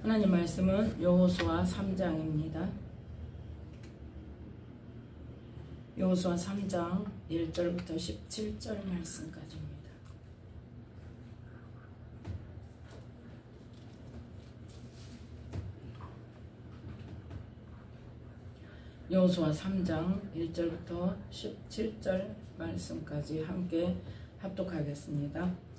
하나님 말씀은 여호수아 3장입니다. 여호수아 3장 1절부터 17절 말씀까지입니다. 여호수아 3장 1절부터 17절 말씀까지 함께 합독하겠습니다.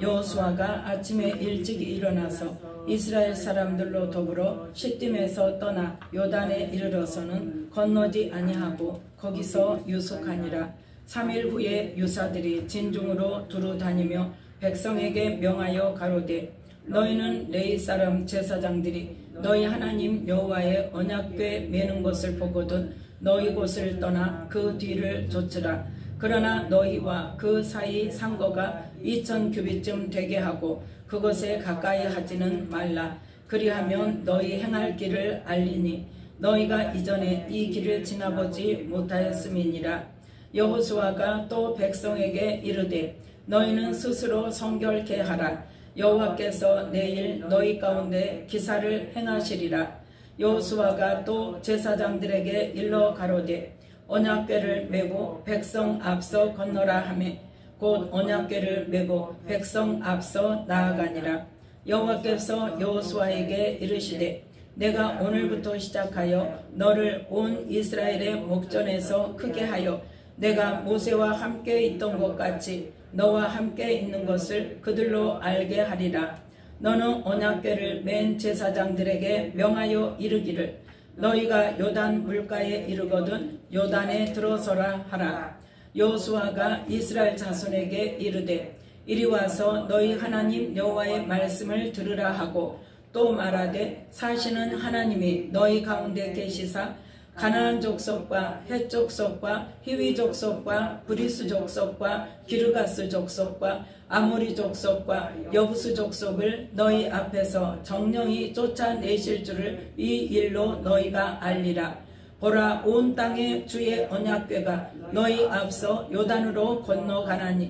여호수아가 아침에 일찍 일어나서 이스라엘 사람들로 더불어 시딤에서 떠나 요단에 이르러서는 건너지 아니하고 거기서 유숙하니라. 3일 후에 유사들이 진중으로 두루 다니며 백성에게 명하여 가로되 너희는 레위 사람 제사장들이 너희 하나님 여호와의 언약궤 매는 것을 보거든 너희 곳을 떠나 그 뒤를 좇으라. 그러나 너희와 그 사이 상거가 2000규빗쯤 되게 하고 그것에 가까이 하지는 말라. 그리하면 너희 행할 길을 알리니 너희가 이전에 이 길을 지나보지 못하였음이니라. 여호수아가 또 백성에게 이르되 너희는 스스로 성결케 하라. 여호와께서 내일 너희 가운데 기사를 행하시리라. 여호수아가 또 제사장들에게 일러 가로되 언약궤를 메고 백성 앞서 건너라 하매 곧 언약궤를 메고 백성 앞서 나아가니라. 여호와께서 여호수아에게 이르시되 내가 오늘부터 시작하여 너를 온 이스라엘의 목전에서 크게 하여 내가 모세와 함께 있던 것 같이 너와 함께 있는 것을 그들로 알게 하리라. 너는 언약궤를 맨 제사장들에게 명하여 이르기를 너희가 요단 물가에 이르거든 요단에 들어서라 하라. 여호수아가 이스라엘 자손에게 이르되 이리 와서 너희 하나님 여호와의 말씀을 들으라 하고 또 말하되 사시는 하나님이 너희 가운데 계시사 가나안 족속과 헷 족속과 히위 족속과 브리스 족속과 기르가스 족속과 아모리 족속과 여부스 족속을 너희 앞에서 정령이 쫓아내실 줄을 이 일로 너희가 알리라. 보라, 온 땅에 주의 언약궤가 너희 앞서 요단으로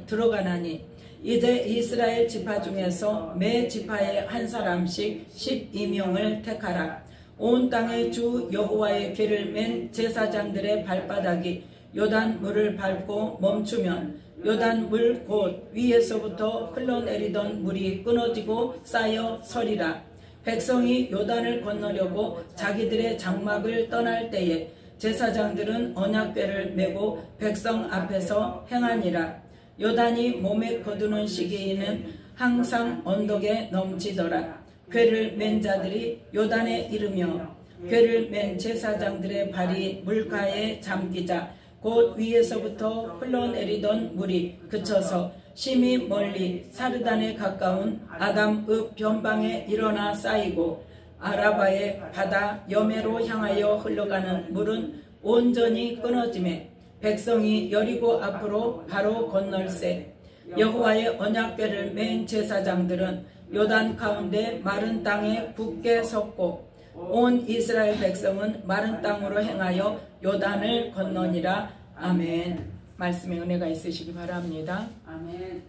들어가나니 이제 이스라엘 지파 중에서 매 지파에 한 사람씩 12명을 택하라. 온 땅의 주 여호와의 궤를 맨 제사장들의 발바닥이 요단 물을 밟고 멈추면 요단 물 곧 위에서부터 흘러내리던 물이 끊어지고 쌓여 서리라. 백성이 요단을 건너려고 자기들의 장막을 떠날 때에 제사장들은 언약궤를 메고 백성 앞에서 행하니라. 요단이 몸에 거두는 시기에는 항상 언덕에 넘치더라. 궤를 맨 자들이 요단에 이르며 궤를 맨 제사장들의 발이 물가에 잠기자 곧 위에서부터 흘러내리던 물이 그쳐서 심히 멀리 사르단에 가까운 아담읍 변방에 일어나 쌓이고 아라바의 바다 여매로 향하여 흘러가는 물은 온전히 끊어지매 백성이 여리고 앞으로 바로 건널세. 여호와의 언약궤를 맨 제사장들은 요단 가운데 마른 땅에 굳게 섰고 온 이스라엘 백성은 마른 땅으로 행하여 요단을 건너니라. 아멘. 말씀에 은혜가 있으시기 바랍니다. 아멘.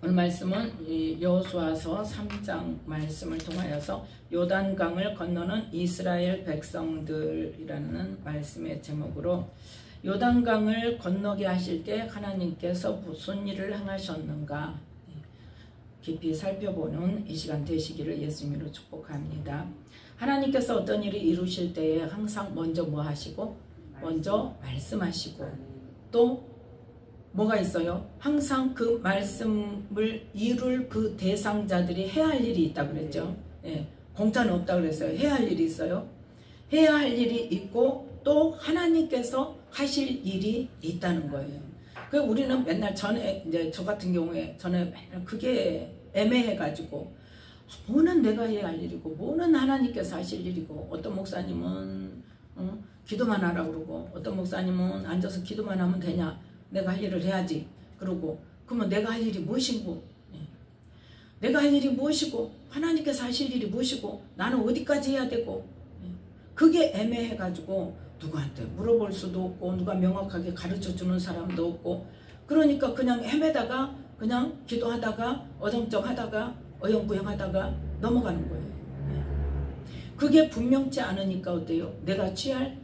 오늘 말씀은 여호수아서 3장 말씀을 통하여서 요단강을 건너는 이스라엘 백성들이라는 말씀의 제목으로 요단강을 건너게 하실 때 하나님께서 무슨 일을 행하셨는가 깊이 살펴보는 이 시간 되시기를 예수님으로 축복합니다. 하나님께서 어떤 일을 이루실 때에 항상 먼저 뭐 하시고 먼저 말씀하시고 또 뭐가 있어요? 항상 그 말씀을 이룰 그 대상자들이 해야 할 일이 있다고 그랬죠. 예, 공짜는 없다고 그랬어요. 해야 할 일이 있어요. 해야 할 일이 있고 또 하나님께서 하실 일이 있다는 거예요. 그 우리는 맨날 전에 이제 저 같은 경우에 전에 맨날 그게 애매해가지고 뭐는 내가 해야 할 일이고 뭐는 하나님께서 하실 일이고 어떤 목사님은 기도만 하라고 그러고 어떤 목사님은 앉아서 기도만 하면 되냐 내가 할 일을 해야지 그러고 그러면 내가 할 일이 무엇이고 내가 할 일이 무엇이고 하나님께서 하실 일이 무엇이고 나는 어디까지 해야 되고 그게 애매해가지고 누구한테 물어볼 수도 없고 누가 명확하게 가르쳐주는 사람도 없고 그러니까 그냥 헤매다가 그냥 기도하다가 어정쩡하다가 어영부영하다가 넘어가는 거예요. 그게 분명치 않으니까 어때요? 내가 취할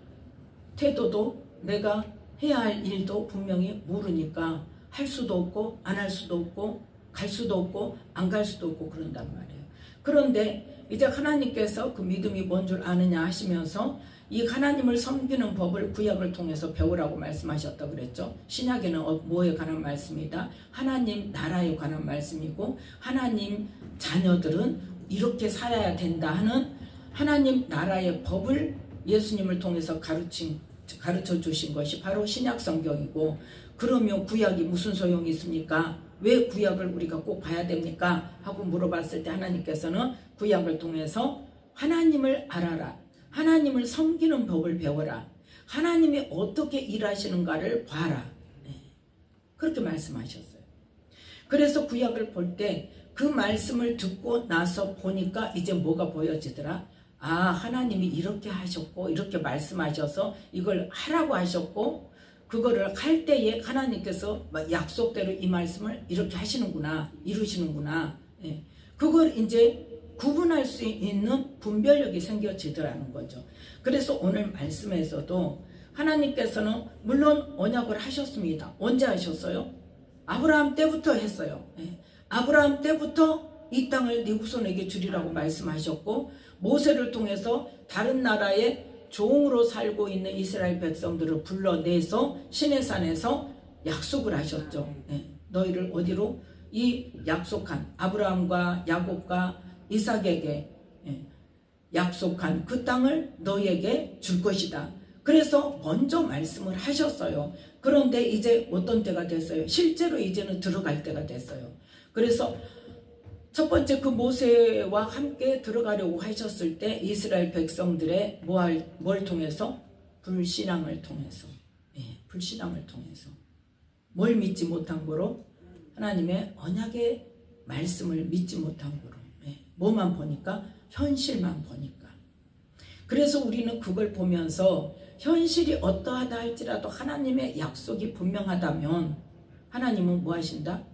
태도도 내가 해야 할 일도 분명히 모르니까 할 수도 없고 안 할 수도 없고 갈 수도 없고 안 갈 수도 없고 그런단 말이에요. 그런데 이제 하나님께서 그 믿음이 뭔 줄 아느냐 하시면서 이 하나님을 섬기는 법을 구약을 통해서 배우라고 말씀하셨다 그랬죠. 신약에는 뭐에 관한 말씀이다? 하나님 나라에 관한 말씀이고 하나님 자녀들은 이렇게 살아야 된다 하는 하나님 나라의 법을 예수님을 통해서 가르쳐 주신 것이 바로 신약 성경이고, 그러면 구약이 무슨 소용이 있습니까? 왜 구약을 우리가 꼭 봐야 됩니까? 하고 물어봤을 때 하나님께서는 구약을 통해서 하나님을 알아라, 하나님을 섬기는 법을 배워라, 하나님이 어떻게 일하시는가를 봐라, 그렇게 말씀하셨어요. 그래서 구약을 볼 때 그 말씀을 듣고 나서 보니까 이제 뭐가 보여지더라? 아, 하나님이 이렇게 하셨고 이렇게 말씀하셔서 이걸 하라고 하셨고 그거를 할 때에 하나님께서 약속대로 이 말씀을 이렇게 하시는구나, 이루시는구나. 그걸 이제 구분할 수 있는 분별력이 생겨지더라는 거죠. 그래서 오늘 말씀에서도 하나님께서는 물론 언약을 하셨습니다. 언제 하셨어요? 아브라함 때부터 했어요. 아브라함 때부터 이 땅을 네 후손에게 주리라고 말씀하셨고, 모세를 통해서 다른 나라의 종으로 살고 있는 이스라엘 백성들을 불러내서 시내산에서 약속을 하셨죠. 너희를 어디로? 이 약속한 아브라함과 야곱과 이삭에게 약속한 그 땅을 너희에게 줄 것이다. 그래서 먼저 말씀을 하셨어요. 그런데 이제 어떤 때가 됐어요? 실제로 이제는 들어갈 때가 됐어요. 그래서 첫 번째 그 모세와 함께 들어가려고 하셨을 때 이스라엘 백성들의 뭘 통해서? 불신앙을 통해서. 불신앙을 통해서. 뭘 믿지 못한 거로? 하나님의 언약의 말씀을 믿지 못한 거로. 뭐만 보니까? 현실만 보니까. 그래서 우리는 그걸 보면서 현실이 어떠하다 할지라도 하나님의 약속이 분명하다면 하나님은 뭐 하신다?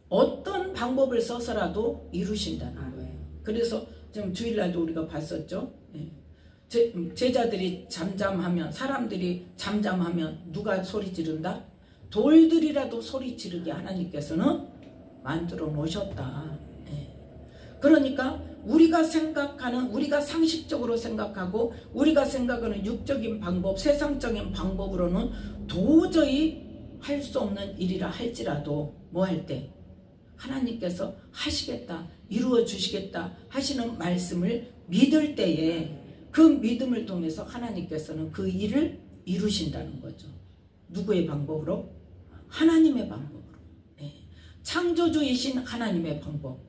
어떤 방법을 써서라도 이루신다는 거예요. 그래서 지금 주일날도 우리가 봤었죠. 제자들이 잠잠하면, 사람들이 잠잠하면 누가 소리 지른다? 돌들이라도 소리 지르게 하나님께서는 만들어 놓으셨다. 그러니까 우리가 생각하는, 우리가 상식적으로 생각하고 우리가 생각하는 육적인 방법, 세상적인 방법으로는 도저히 할 수 없는 일이라 할지라도 뭐 할 때? 하나님께서 하시겠다, 이루어 주시겠다 하시는 말씀을 믿을 때에 그 믿음을 통해서 하나님께서는 그 일을 이루신다는 거죠. 누구의 방법으로? 하나님의 방법으로. 창조주이신 하나님의 방법,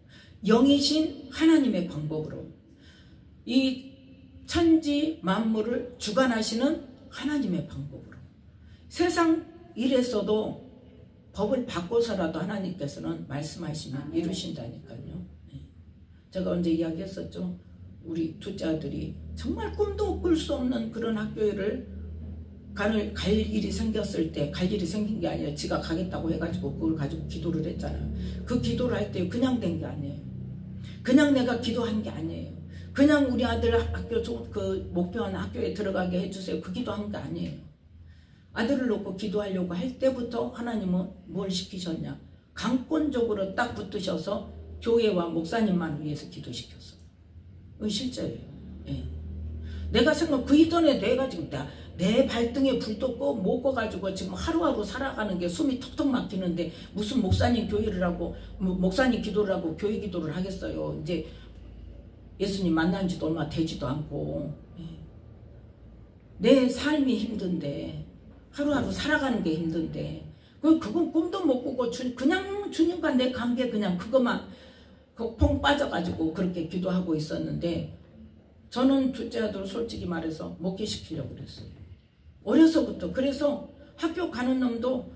영이신 하나님의 방법으로, 이 천지 만물을 주관하시는 하나님의 방법으로, 세상 일에서도 법을 바꿔서라도 하나님께서는 말씀하시면 이루신다니까요. 제가 언제 이야기했었죠. 우리 둘째 아들이 정말 꿈도 꿀 수 없는 그런 학교를 갈 일이 생겼을 때, 갈 일이 생긴 게 아니에요. 지가 가겠다고 해가지고 그걸 가지고 기도를 했잖아요. 그 기도를 할 때 그냥 된 게 아니에요. 그냥 내가 기도한 게 아니에요. 그냥 우리 아들 학교 그 목표한 학교에 들어가게 해주세요. 그 기도한 게 아니에요. 아들을 놓고 기도하려고 할 때부터 하나님은 뭘 시키셨냐? 강권적으로 딱 붙으셔서 교회와 목사님만 위해서 기도시켰어요. 그건 실제예요. 내가 생각, 그 이전에 내가 지금 내 발등에 불도 못 꺼가지고 지금 하루하루 살아가는 게 숨이 턱턱 막히는데 무슨 목사님 교회를 하고 목사님 기도를 하고 교회 기도를 하겠어요. 이제 예수님 만난 지도 얼마 되지도 않고 내 삶이 힘든데, 하루하루 살아가는 게 힘든데, 그건 꿈도 못 꾸고 그냥 주님과 내 관계 그냥 그것만 펑 빠져가지고 그렇게 기도하고 있었는데, 저는 둘째 아들 솔직히 말해서 목회시키려고 그랬어요. 어려서부터. 그래서 학교 가는 놈도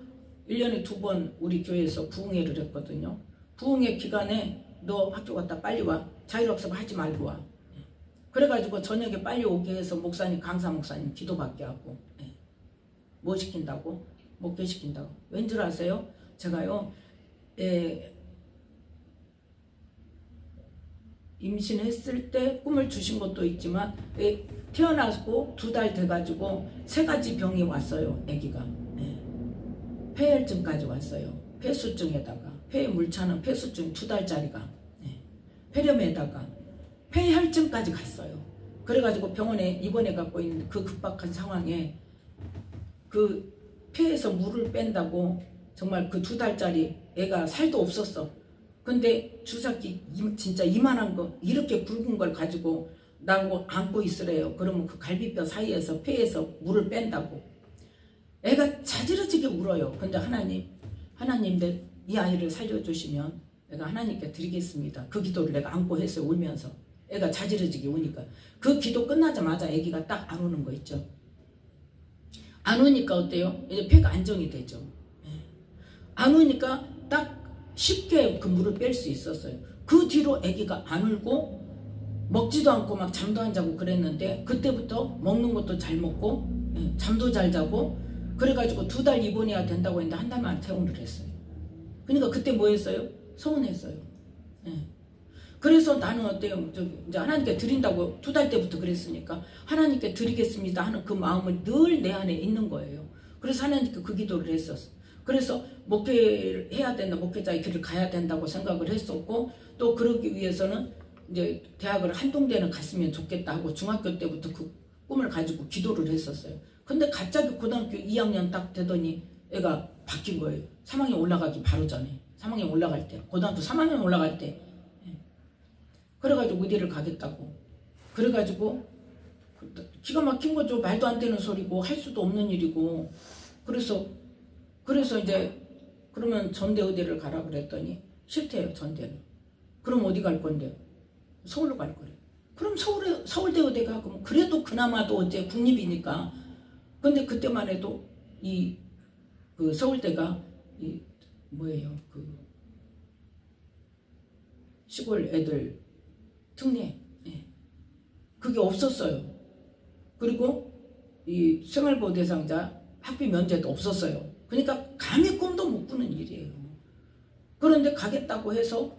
1년에 2번 우리 교회에서 부흥회를 했거든요. 부흥회 기간에 너 학교 갔다 빨리 와. 자율학습 하지 말고 와. 그래가지고 저녁에 빨리 오게 해서 목사님, 강사 목사님 기도받게 하고. 뭐 시킨다고? 목회시킨다고. 왠 줄 아세요? 제가요, 임신했을 때 꿈을 주신 것도 있지만 태어나고 2달 돼가지고 3가지 병이 왔어요. 아기가. 폐혈증까지 왔어요. 폐수증에다가 폐에 물 차는 폐수증 2달짜리가 폐렴에다가 폐혈증까지 갔어요. 그래가지고 병원에 입원해 갖고 있는 그 급박한 상황에 그 폐에서 물을 뺀다고 정말 그 2달짜리 애가 살도 없었어. 근데 주사기 진짜 이만한 거 이렇게 굵은 걸 가지고 나하고 안고 있으래요. 그러면 그 갈비뼈 사이에서 폐에서 물을 뺀다고. 애가 자지러지게 울어요. 근데 하나님 이 아이를 살려주시면 내가 하나님께 드리겠습니다. 그 기도를 내가 안고 했어요. 울면서. 애가 자지러지게 우니까. 그 기도 끝나자마자 애기가 딱 안 우는 거 있죠. 안 우니까 어때요? 이제 폐가 안정이 되죠. 안 우니까 딱 쉽게 그 물을 뺄 수 있었어요. 그 뒤로 애기가 안 울고 먹지도 않고 막 잠도 안 자고 그랬는데 그때부터 먹는 것도 잘 먹고 잠도 잘 자고 그래가지고 2달 입원해야 된다고 했는데 1달 만에 퇴원을 했어요. 그러니까 그때 뭐 했어요? 서운했어요. 그래서 나는 어때요? 이제 하나님께 드린다고 2달 때부터 그랬으니까 하나님께 드리겠습니다 하는 그 마음은 늘 내 안에 있는 거예요. 그래서 하나님께 그 기도를 했었어. 그래서 목회를 해야 된다, 목회자의 길을 가야 된다고 생각을 했었고 또 그러기 위해서는 이제 대학을 한동대는 갔으면 좋겠다 하고 중학교 때부터 그 꿈을 가지고 기도를 했었어요. 근데 갑자기 고등학교 2학년 딱 되더니 애가 바뀐 거예요. 3학년 올라가기 바로 전에. 3학년 올라갈 때. 고등학교 3학년 올라갈 때. 그래가지고 의대를 가겠다고. 그래가지고 기가 막힌 거죠. 말도 안 되는 소리고 할 수도 없는 일이고. 그래서 이제 그러면 전대의대를 가라 그랬더니 싫대요. 전대는. 그럼 어디 갈 건데요? 서울로 갈 거래요. 그럼 서울대 의대 가고 그래도 그나마도 어째 국립이니까. 근데 그때만 해도 그 서울대가 뭐예요? 그 시골 애들 특례 그게 없었어요. 그리고 이 생활보호 대상자 학비 면제도 없었어요. 그러니까 감히 꿈도 못 꾸는 일이에요. 그런데 가겠다고 해서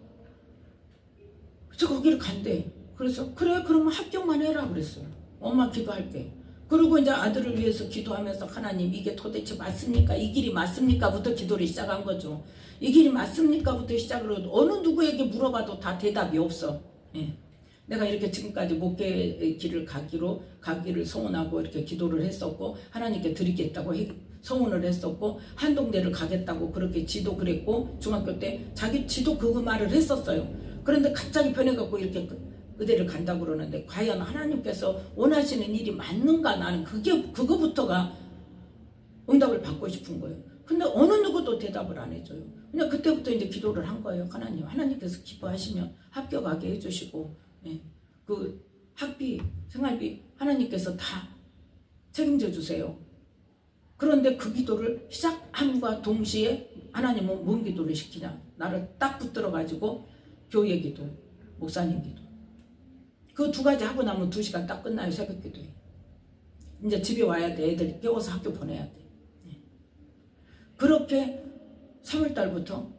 거기를 간대. 그래서 그래 그러면 합격만 해라 그랬어요. 엄마 기도할게. 그리고 이제 아들을 위해서 기도하면서 하나님 이게 도대체 맞습니까? 이 길이 맞습니까? 부터 기도를 시작한 거죠. 이 길이 맞습니까? 부터 시작을 해도 어느 누구에게 물어봐도 다 대답이 없어. 내가 이렇게 지금까지 목회의 길을 가기를 소원하고 이렇게 기도를 했었고 하나님께 드리겠다고 소원을 했었고 한동대를 가겠다고 그렇게 지도 그랬고 중학교 때 자기 지도 그 말을 했었어요. 그런데 갑자기 변해갖고 이렇게 의대를 간다고 그러는데 과연 하나님께서 원하시는 일이 맞는가? 나는 그거부터가 응답을 받고 싶은 거예요. 근데 어느 누구도 대답을 안 해줘요. 그냥 그때부터 이제 기도를 한 거예요. 하나님께서 기뻐하시면 합격하게 해주시고 그 학비, 생활비 하나님께서 다 책임져 주세요. 그런데 그 기도를 시작함과 동시에 하나님은 뭔 기도를 시키냐? 나를 딱 붙들어가지고 교회 기도, 목사님 기도. 그 2가지 하고 나면 2시간 딱 끝나요. 새벽 기도에. 이제 집에 와야 돼. 애들 깨워서 학교 보내야 돼. 그렇게 3월달부터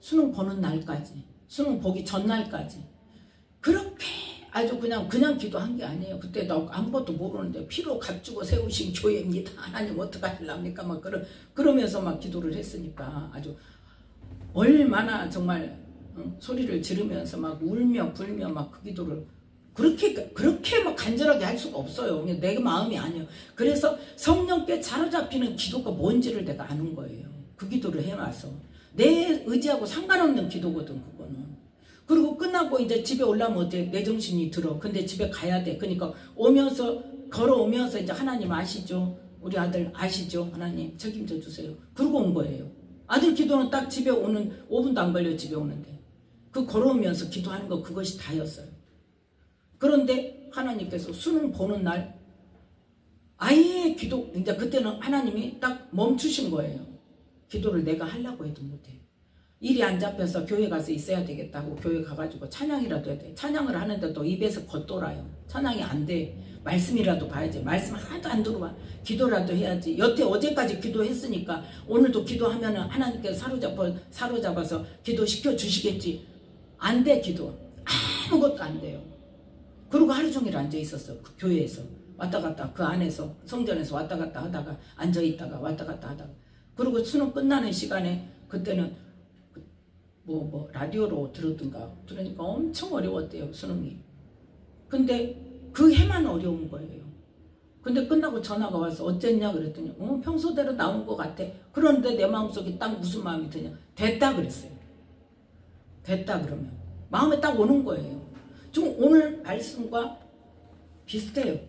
수능 보는 날까지, 수능 보기 전날까지 그렇게 아주 그냥 기도한 게 아니에요. 그때 나 아무것도 모르는데 피로 값주고 세우신 교회입니다. 하나님 어떡하실랍니까? 막 그러면서 막 기도를 했으니까 아주 얼마나 정말 소리를 지르면서 막 울며 불며 막 그 기도를 그렇게 막 간절하게 할 수가 없어요. 내 마음이 아니에요. 그래서 성령께 사로잡히는 기도가 뭔지를 내가 아는 거예요. 그 기도를 해놔서 내 의지하고 상관없는 기도거든 그거는. 그리고 끝나고 이제 집에 올라오면 어때? 내 정신이 들어. 근데 집에 가야 돼. 그러니까 걸어오면서 이제 하나님 아시죠? 우리 아들 아시죠? 하나님 책임져 주세요. 그러고 온 거예요. 아들 기도는 딱 집에 오는 5분도 안 걸려 집에 오는데 그 걸어오면서 기도하는 거 그것이 다였어요. 그런데 하나님께서 수능 보는 날 아예 기도 이제 그때는 하나님이 딱 멈추신 거예요. 기도를 내가 하려고 해도 못해. 일이 안 잡혀서 교회 가서 있어야 되겠다고 교회 가가지고 찬양이라도 해야 돼. 찬양을 하는데도 입에서 겉돌아요. 찬양이 안 돼. 말씀이라도 봐야지. 말씀 하나도 안 들어와. 기도라도 해야지. 여태 어제까지 기도했으니까 오늘도 기도하면은 하나님께서 사로잡아서 기도시켜 주시겠지. 안 돼 기도. 아무것도 안 돼요. 그리고 하루 종일 앉아 있었어. 그 교회에서 왔다 갔다, 그 안에서 성전에서 왔다 갔다 하다가 앉아 있다가 왔다 갔다 하다가, 그리고 수능 끝나는 시간에 그때는 라디오로 들었던가, 들으니까 엄청 어려웠대요, 수능이. 근데 그 해만 어려운 거예요. 근데 끝나고 전화가 와서 어쨌냐 그랬더니 평소대로 나온 것 같아. 그런데 내 마음속에 딱 무슨 마음이 드냐, 됐다 그랬어요. 됐다 그러면 마음에 딱 오는 거예요. 좀 오늘 말씀과 비슷해요.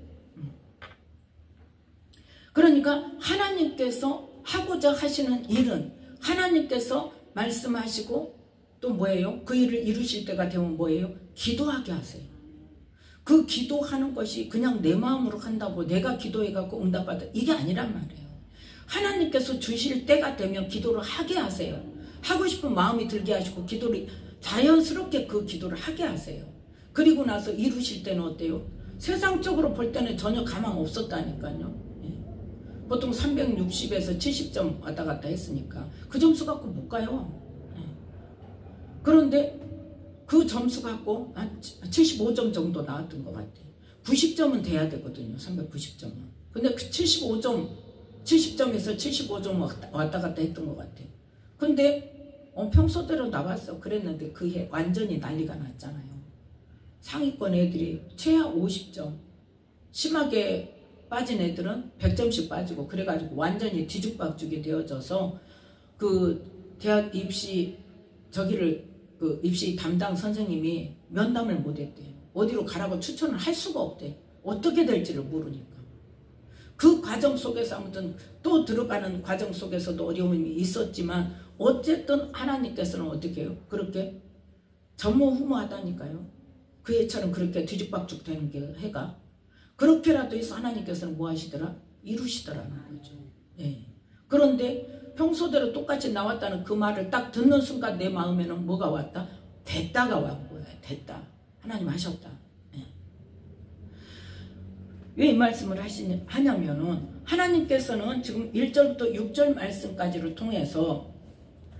그러니까 하나님께서 하고자 하시는 일은, 하나님께서 말씀하시고 또 뭐예요? 그 일을 이루실 때가 되면 뭐예요? 기도하게 하세요. 그 기도하는 것이 그냥 내 마음으로 한다고 내가 기도해갖고 응답받아, 이게 아니란 말이에요. 하나님께서 주실 때가 되면 기도를 하게 하세요. 하고 싶은 마음이 들게 하시고 기도를 자연스럽게 그 기도를 하게 하세요. 그리고 나서 이루실 때는 어때요? 세상적으로 볼 때는 전혀 가망 없었다니까요. 보통 360에서 70점 왔다 갔다 했으니까 그 점수 갖고 못 가요. 그런데 그 점수 갖고 한 75점 정도 나왔던 것 같아요. 90점은 돼야 되거든요. 390점은. 근데 그 70점에서 75점 왔다 갔다 했던 것 같아요. 근데 평소대로 나왔어. 그랬는데 그 해 완전히 난리가 났잖아요. 상위권 애들이 최하 50점, 심하게 빠진 애들은 100점씩 빠지고, 그래가지고 완전히 뒤죽박죽이 되어져서 그 대학 입시 그 입시 담당 선생님이 면담을 못했대요. 어디로 가라고 추천을 할 수가 없대. 어떻게 될지를 모르니까. 그 과정 속에서 아무튼 또 들어가는 과정 속에서도 어려움이 있었지만 어쨌든 하나님께서는 어떻게 해요? 그렇게 전무후무하다니까요. 그 해처럼 그렇게 뒤죽박죽 되는 게 해가. 그렇게라도 해서 하나님께서는 뭐 하시더라? 이루시더라는 거죠. 예. 그런데 평소대로 똑같이 나왔다는 그 말을 딱 듣는 순간 내 마음에는 뭐가 왔다? 됐다가 왔는 거예요. 됐다. 하나님 하셨다. 예. 왜 이 말씀을 하냐면은 하나님께서는 지금 1절부터 6절 말씀까지를 통해서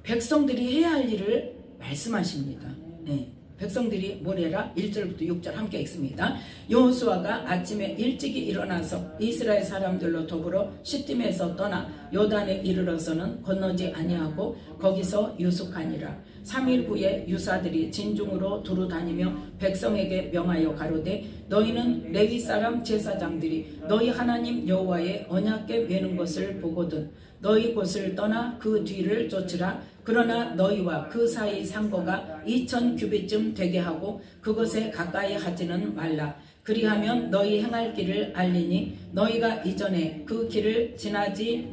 백성들이 해야 할 일을 말씀하십니다. 예. 백성들이 뭐래라? 1절부터 6절 함께 읽습니다. 여호수아가 아침에 일찍이 일어나서 이스라엘 사람들로 더불어 시딤에서 떠나 요단에 이르러서는 건너지 아니하고 거기서 유숙하니라. 3일 후에 유사들이 진중으로 두루 다니며 백성에게 명하여 가로되 너희는 레위 사람 제사장들이 너희 하나님 여호와의 언약궤 메는 것을 보거든 너희 곳을 떠나 그 뒤를 쫓으라. 그러나 너희와 그 사이 상고가 2000규빗쯤 되게 하고 그것에 가까이 하지는 말라. 그리하면 너희 행할 길을 알리니 너희가 이전에 그 길을 지나보지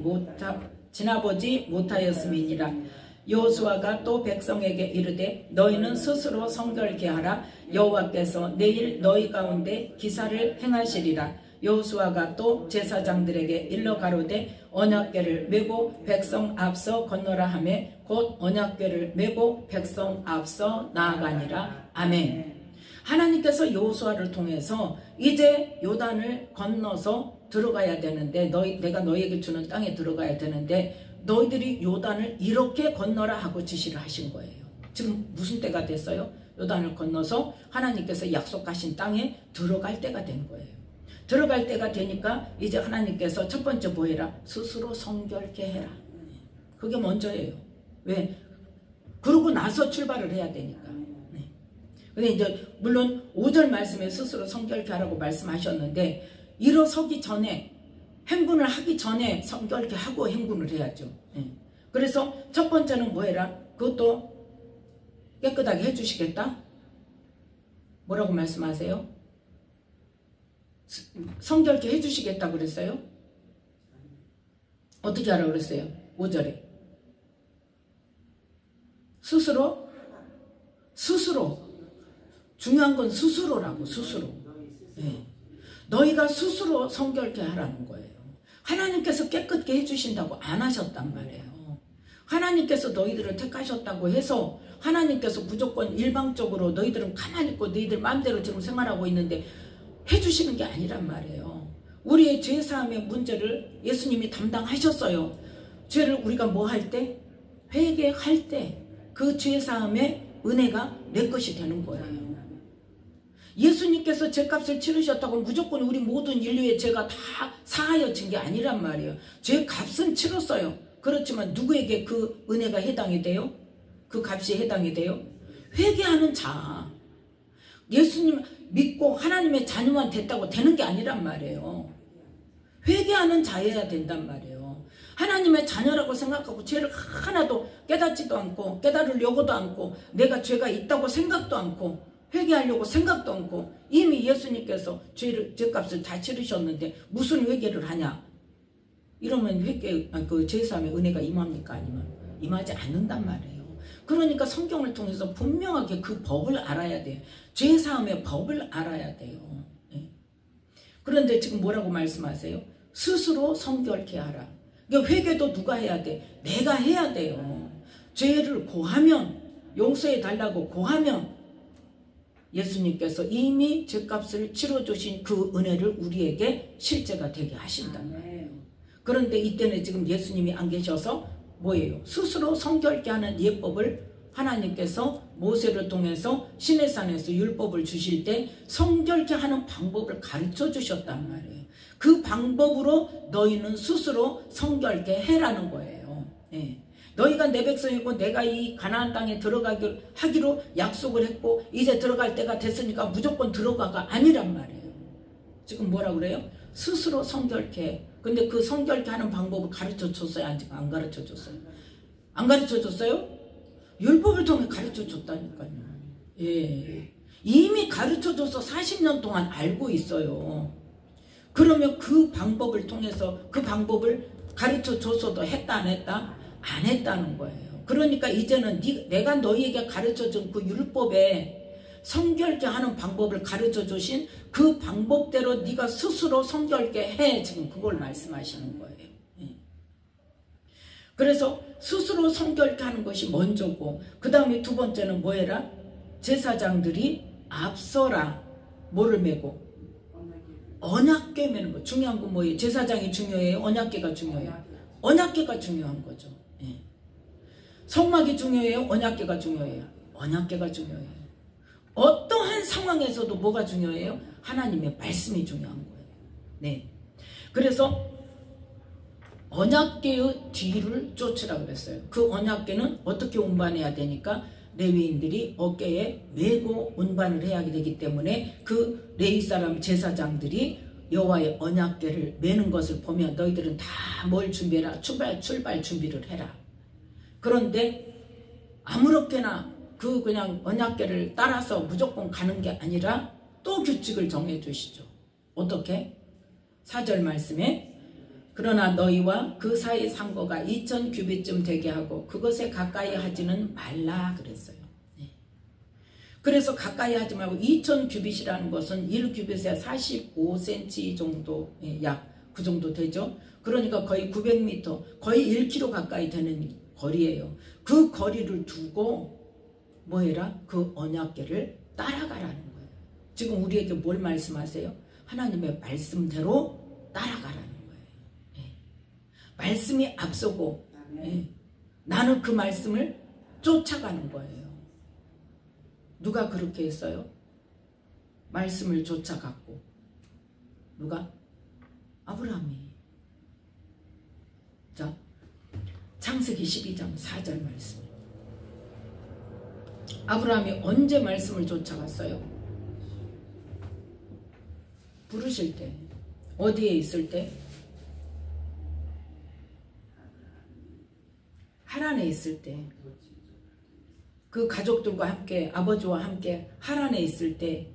못하였음이니라. 여호수아가 또 백성에게 이르되 너희는 스스로 성결케 하라. 여호와께서 내일 너희 가운데 기사를 행하시리라. 여호수아가 또 제사장들에게 일러 가로되 언약궤를 메고 백성 앞서 건너라 하며 곧 언약궤를 메고 백성 앞서 나아가니라. 아멘. 하나님께서 여호수아를 통해서 이제 요단을 건너서 들어가야 되는데 내가 너희에게 주는 땅에 들어가야 되는데 너희들이 요단을 이렇게 건너라 하고 지시를 하신 거예요. 지금 무슨 때가 됐어요? 요단을 건너서 하나님께서 약속하신 땅에 들어갈 때가 된 거예요. 들어갈 때가 되니까 이제 하나님께서 첫 번째 뭐 해라? 스스로 성결케 해라. 그게 먼저예요. 왜? 그러고 나서 출발을 해야 되니까. 근데 이제 물론 5절 말씀에 스스로 성결케 하라고 말씀하셨는데 일어서기 전에 행군을 하기 전에 성결케 하고 행군을 해야죠. 그래서 첫 번째는 뭐 해라? 그것도 깨끗하게 해주시겠다? 뭐라고 말씀하세요? 성결케 해주시겠다 그랬어요? 어떻게 하라고 그랬어요? 5절에 스스로 중요한 건 스스로라고. 스스로. 너희가 스스로 성결케 하라는 거예요. 하나님께서 깨끗게 해주신다고 안 하셨단 말이에요. 하나님께서 너희들을 택하셨다고 해서 하나님께서 무조건 일방적으로 너희들은 가만히 있고 너희들 마음대로 지금 생활하고 있는데 해주시는 게 아니란 말이에요. 우리의 죄사함의 문제를 예수님이 담당하셨어요. 죄를 우리가 뭐 할 때? 회개할 때 그 죄사함의 은혜가 내 것이 되는 거예요. 예수님께서 죄값을 치르셨다고 무조건 우리 모든 인류의 죄가 다 사하여진 게 아니란 말이에요. 죄값은 치렀어요. 그렇지만 누구에게 그 은혜가 해당이 돼요? 그 값이 해당이 돼요? 회개하는 자. 예수님 믿고 하나님의 자녀만 됐다고 되는 게 아니란 말이에요. 회개하는 자여야 된단 말이에요. 하나님의 자녀라고 생각하고 죄를 하나도 깨닫지도 않고 깨달으려고도 않고 내가 죄가 있다고 생각도 않고 회개하려고 생각도 않고 이미 예수님께서 죄값을 다 치르셨는데 무슨 회개를 하냐? 이러면 그 죄사함의 은혜가 임합니까? 아니면 임하지 않는단 말이에요. 그러니까 성경을 통해서 분명하게 그 법을 알아야 돼요. 죄사함의 법을 알아야 돼요. 네. 그런데 지금 뭐라고 말씀하세요? 스스로 성결케 하라. 그러니까 회개도 누가 해야 돼? 내가 해야 돼요. 죄를 고하면, 용서해 달라고 고하면 예수님께서 이미 죄값을 치러주신 그 은혜를 우리에게 실제가 되게 하신다. 그런데 이때는 지금 예수님이 안 계셔서 뭐예요? 스스로 성결케 하는 예법을 하나님께서 모세를 통해서 시내산에서 율법을 주실 때 성결케 하는 방법을 가르쳐 주셨단 말이에요. 그 방법으로 너희는 스스로 성결케 해라는 거예요. 예. 너희가 내 백성이고 내가 이 가나안 땅에 하기로 약속을 했고 이제 들어갈 때가 됐으니까 무조건 들어가가 아니란 말이에요. 지금 뭐라 그래요? 스스로 성결케. 근데 그 성결케 하는 방법을 가르쳐 줬어요? 아직 안 가르쳐 줬어요? 안 가르쳐 줬어요? 율법을 통해 가르쳐 줬다니까요. 예. 이미 가르쳐 줘서 40년 동안 알고 있어요. 그러면 그 방법을 통해서 그 방법을 가르쳐 줬어도 했다 안 했다? 안 했다는 거예요. 그러니까 이제는 내가 너희에게 가르쳐 준 그 율법에 성결케 하는 방법을 가르쳐 주신 그 방법대로 네가 스스로 성결케 해. 지금 그걸 말씀하시는 거예요. 그래서 스스로 성결케 하는 것이 먼저고 그 다음에 두 번째는 뭐 해라? 제사장들이 앞서라. 뭐를 메고? 언약궤 메는 거. 중요한 건 뭐예요? 제사장이 중요해요? 언약궤가 중요해요? 언약궤가 중요한 거죠. 예. 성막이 중요해요? 언약궤가 중요해요? 언약궤가 중요해요. 어떠한 상황에서도 뭐가 중요해요? 하나님의 말씀이 중요한 거예요. 네. 그래서 언약궤의 뒤를 쫓으라 그랬어요. 그 언약궤는 어떻게 운반해야 되니까 레위인들이 어깨에 메고 운반을 해야 되기 때문에 그 레위 사람 제사장들이 여호와의 언약궤를 메는 것을 보면 너희들은 다 뭘 준비해라. 출발 준비를 해라. 그런데 아무렇게나 그냥 언약궤를 따라서 무조건 가는 게 아니라 또 규칙을 정해 주시죠. 어떻게? 4절 말씀에 그러나 너희와 그 사이 상거가 2000규빗쯤 되게 하고 그것에 가까이 하지는 말라 그랬어요. 네. 그래서 가까이 하지 말고 2000규빗이라는 것은 1규빗에 45cm 정도 약 그 정도 되죠. 그러니까 거의 900m 거의 1km 가까이 되는 거리예요. 그 거리를 두고 뭐 해라? 그 언약궤를 따라가라는 거예요. 지금 우리에게 뭘 말씀하세요? 하나님의 말씀대로 따라가라는 거예요. 예. 말씀이 앞서고 예. 나는 그 말씀을 쫓아가는 거예요. 누가 그렇게 했어요? 말씀을 쫓아갔고 누가? 아브라함이. 자, 창세기 12장 4절 말씀. 아브라함이 언제 말씀을 쫓아갔어요? 부르실 때. 어디에 있을 때? 하란에 있을 때. 그 가족들과 함께 아버지와 함께 하란에 있을 때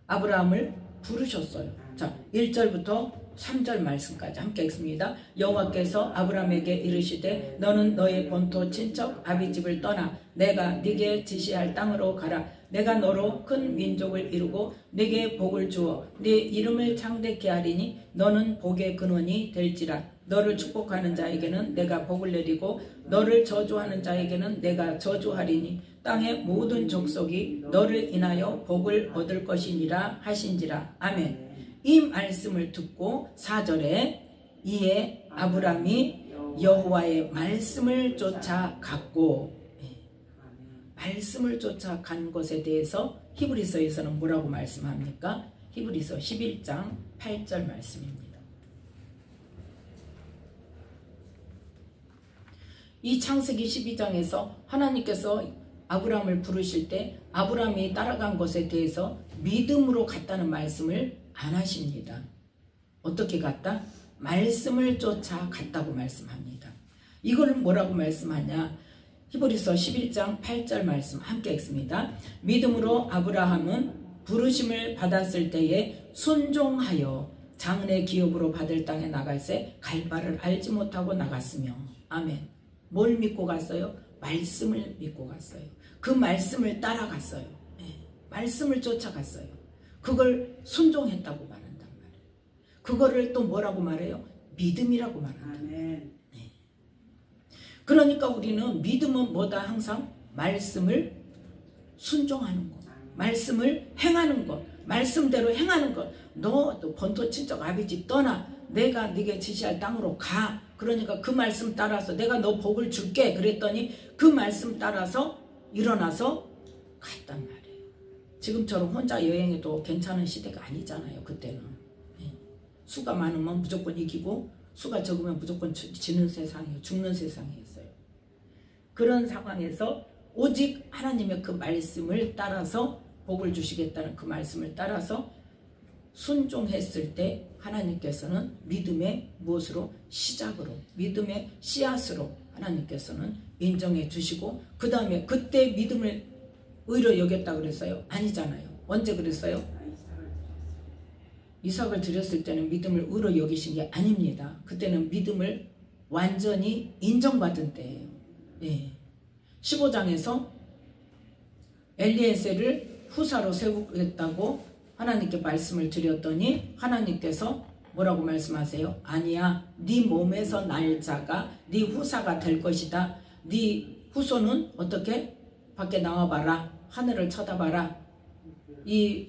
아브라함을 부르셨어요. 자, 1절부터 3절 말씀까지 함께 읽습니다. 여호와께서 아브라함에게 이르시되 너는 너의 본토 친척 아비 집을 떠나 내가 네게 지시할 땅으로 가라. 내가 너로 큰 민족을 이루고 네게 복을 주어 네 이름을 창대케 하리니 너는 복의 근원이 될지라. 너를 축복하는 자에게는 내가 복을 내리고 너를 저주하는 자에게는 내가 저주하리니 땅의 모든 족속이 너를 인하여 복을 얻을 것이니라 하신지라. 아멘. 이 말씀을 듣고 4절에 이에 아브라함이 여호와의 말씀을 쫓아갔고 말씀을 쫓아간 것에 대해서 히브리서에서는 뭐라고 말씀합니까? 히브리서 11장 8절 말씀입니다. 이 창세기 12장에서 하나님께서 아브라함을 부르실 때 아브라함이 따라간 것에 대해서 믿음으로 갔다는 말씀을 안 하십니다. 어떻게 갔다? 말씀을 쫓아 갔다고 말씀합니다. 이걸 뭐라고 말씀하냐? 히브리서 11장 8절 말씀 함께 읽습니다. 믿음으로 아브라함은 부르심을 받았을 때에 순종하여 장래 기업으로 받을 땅에 나갈새 갈 바를 알지 못하고 나갔으며. 아멘. 뭘 믿고 갔어요? 말씀을 믿고 갔어요. 그 말씀을 따라갔어요. 네. 말씀을 쫓아갔어요. 그걸 순종했다고 말한단 말이에요. 그거를 또 뭐라고 말해요? 믿음이라고 말한다. 네. 그러니까 우리는 믿음은 뭐다? 항상 말씀을 순종하는 것, 말씀을 행하는 것, 말씀대로 행하는 것. 너 본토 친척 아비집 떠나 내가 네게 지시할 땅으로 가. 그러니까 그 말씀 따라서 내가 너 복을 줄게 그랬더니 그 말씀 따라서 일어나서 갔단 말이에요. 지금처럼 혼자 여행해도 괜찮은 시대가 아니잖아요. 그때는 수가 많으면 무조건 이기고 수가 적으면 무조건 지는 세상이에요. 죽는 세상이었어요. 그런 상황에서 오직 하나님의 그 말씀을 따라서 복을 주시겠다는 그 말씀을 따라서 순종했을 때 하나님께서는 믿음의 무엇으로? 시작으로, 믿음의 씨앗으로 하나님께서는 인정해 주시고 그 다음에 그때 믿음을 의로 여겼다 그랬어요? 아니잖아요. 언제 그랬어요? 이삭을 드렸을 때는 믿음을 의로 여기신 게 아닙니다. 그때는 믿음을 완전히 인정받은 때예요. 네. 15장에서 엘리에셀을 후사로 세우겠다고 하나님께 말씀을 드렸더니 하나님께서 뭐라고 말씀하세요? 아니야, 네 몸에서 날 자가 네 후사가 될 것이다. 네 후손은 어떻게? 밖에 나와봐라. 하늘을 쳐다봐라. 이